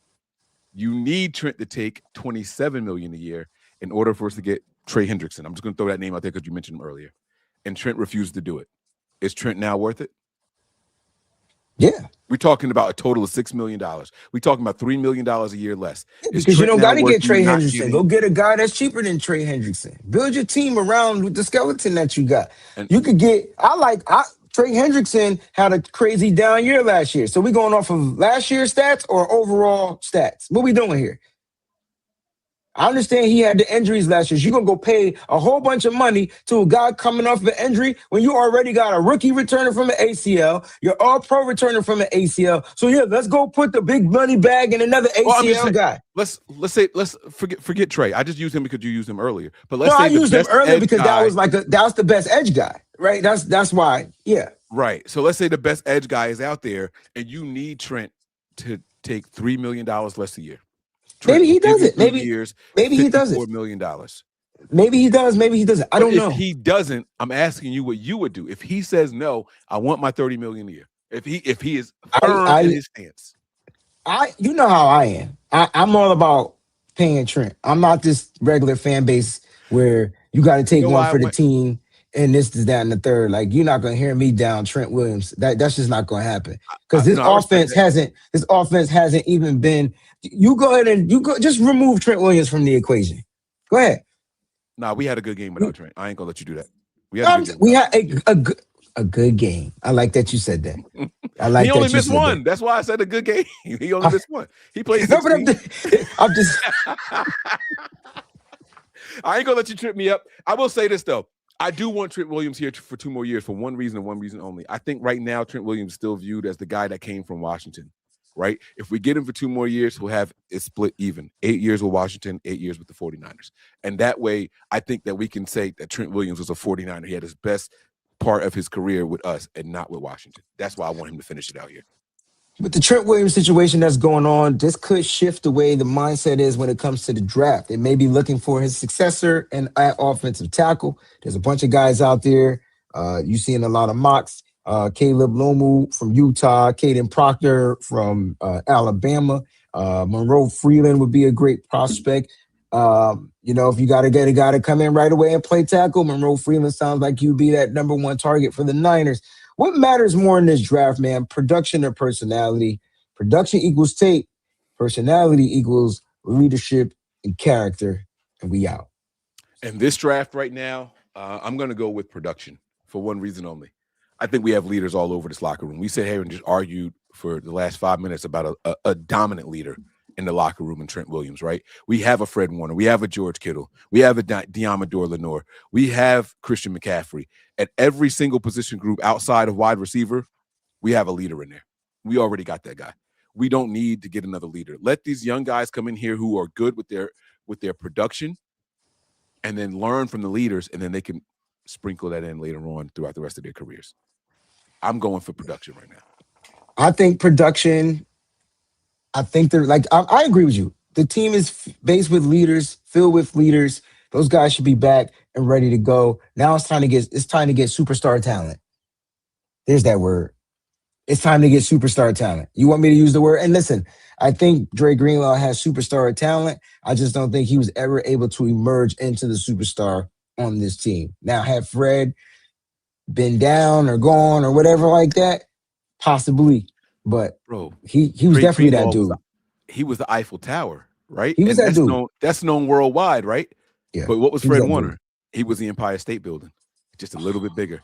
Speaker 2: you need Trent to take $27 million a year in order for us to get Trey Hendrickson. I'm just going to throw that name out there because you mentioned him earlier. And Trent refused to do it. Is Trent now worth it?
Speaker 1: Yeah.
Speaker 2: We're talking about a total of $6 million. We're talking about $3 million a year less.
Speaker 1: Because you don't got to get Trey Hendrickson. Go get a guy that's cheaper than Trey Hendrickson. Build your team around with the skeleton that you got. You could get. Trey Hendrickson had a crazy down year last year. So we going off of last year's stats or overall stats? What we doing here? I understand he had the injuries last year. You're going to go pay a whole bunch of money to a guy coming off of an injury when you already got a rookie returning from an ACL. You're all pro returning from an ACL. So, yeah, let's go put the big money bag in another ACL guy.
Speaker 2: Let's forget Trey. I just used him because you used him earlier. But
Speaker 1: I used him earlier because that was the best edge guy, right? That's why, yeah.
Speaker 2: Right. So let's say the best edge guy is out there and you need Trent to take $3 million less a year.
Speaker 1: Maybe he does it. Maybe he does it.
Speaker 2: $4 million.
Speaker 1: Maybe he does. Maybe he doesn't. I don't know.
Speaker 2: If he doesn't, I'm asking you what you would do. If he says no, I want my $30 million a year. If he is firm in his stance.
Speaker 1: You know how I am. I'm all about paying Trent. I'm not this regular fan base where you got to take one for the team and this is that and the third. Like you're not gonna hear me down Trent Williams. That's just not gonna happen because this offense hasn't even been You go ahead and just remove Trent Williams from the equation. Go ahead.
Speaker 2: Nah, we had a good game without Trent. I ain't gonna let you do that. We had
Speaker 1: a good game. I like that you said that. I like
Speaker 2: he
Speaker 1: that
Speaker 2: only
Speaker 1: you
Speaker 2: missed
Speaker 1: said
Speaker 2: one.
Speaker 1: that.
Speaker 2: That's why I said a good game. He only missed one. He played 16.
Speaker 1: No, but I'm just
Speaker 2: I ain't gonna let you trip me up. I will say this though. I do want Trent Williams here for 2 more years for one reason and one reason only. I think right now Trent Williams is still viewed as the guy that came from Washington, right? If we get him for 2 more years, we'll have it split even. 8 years with Washington, 8 years with the 49ers. And that way, I think that we can say that Trent Williams was a 49er. He had his best part of his career with us and not with Washington. That's why I want him to finish it out here.
Speaker 1: With the Trent Williams situation that's going on, this could shift the way the mindset is when it comes to the draft. They may be looking for his successor and offensive tackle. There's a bunch of guys out there. You seeing a lot of mocks. Caleb Lomu from Utah, Caden Proctor from Alabama. Monroe Freeland would be a great prospect. If you got to get a guy to come in right away and play tackle, Monroe Freeland sounds like you'd be that number 1 target for the Niners. What matters more in this draft, man? Production or personality? Production equals tape. Personality equals leadership and character. And we out.
Speaker 2: And this draft right now, I'm going to go with production for one reason only. I think we have leaders all over this locker room. We sat here and just argued for the last 5 minutes about a dominant leader in the locker room in Trent Williams, right? We have a Fred Warner. We have a George Kittle. We have a Diamador Lenore. We have Christian McCaffrey. At every single position group outside of wide receiver, we have a leader in there. We already got that guy. We don't need to get another leader. Let these young guys come in here who are good with their production and then learn from the leaders, and then they can sprinkle that in later on throughout the rest of their careers. I'm going for production right now.
Speaker 1: I think production, I think they're like, I agree with you. The team is based with leaders, filled with leaders. Those guys should be back and ready to go. Now it's time to get superstar talent. There's that word. It's time to get superstar talent. You want me to use the word? And listen, I think Dre Greenlaw has superstar talent. I just don't think he was ever able to emerge into the superstar on this team. Now, have Fred been down or gone or whatever like that? Possibly. But
Speaker 2: bro,
Speaker 1: he was definitely that dude.
Speaker 2: He was the Eiffel Tower, right?
Speaker 1: He was that dude.
Speaker 2: That's known worldwide, right?
Speaker 1: Yeah.
Speaker 2: But what was Fred Warner? Dude. He was the Empire State Building, just a little bit bigger.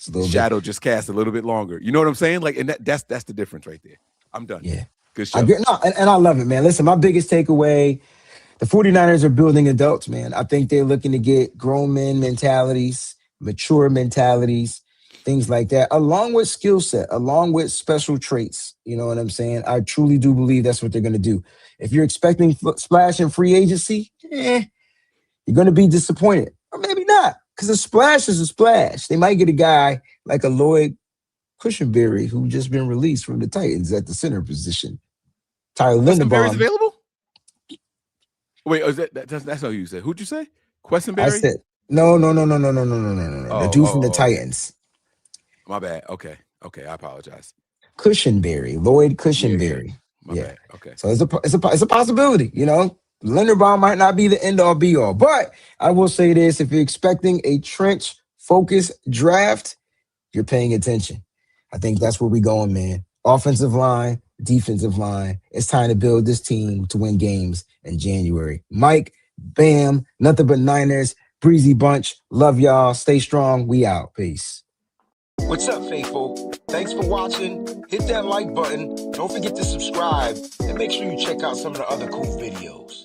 Speaker 2: The shadow just cast a little bit longer. You know what I'm saying? Like, and that's the difference right there. I'm done.
Speaker 1: Yeah.
Speaker 2: Good show.
Speaker 1: And I love it, man. Listen, my biggest takeaway, the 49ers are building adults, man. I think they're looking to get grown men mentalities, mature mentalities, things like that, along with skill set, along with special traits. You know what I'm saying? I truly do believe that's what they're going to do. If you're expecting splash in free agency, you're going to be disappointed. Or maybe not, because a splash is a splash. They might get a guy like a Lloyd Cushenberry who just been released from the Titans at the center position. Tyler Linderbaum.
Speaker 2: Available? Wait, that's not who you said. Who'd you say? Questenberry?
Speaker 1: I said no. The dude from the Titans.
Speaker 2: My bad. Okay. I apologize.
Speaker 1: Cushenberry, Lloyd Cushenberry.
Speaker 2: My bad. Okay.
Speaker 1: So it's a possibility. You know, Linderbaum might not be the end all be all, but I will say this: if you're expecting a trench focused draft, you're paying attention. I think that's where we're going, man. Offensive line, defensive line. It's time to build this team to win games in January. Mike, Bam, nothing but Niners, Breezy Bunch. Love y'all. Stay strong. We out. Peace. What's up, faithful? Thanks for watching. Hit that like button. Don't forget to subscribe and make sure you check out some of the other cool videos.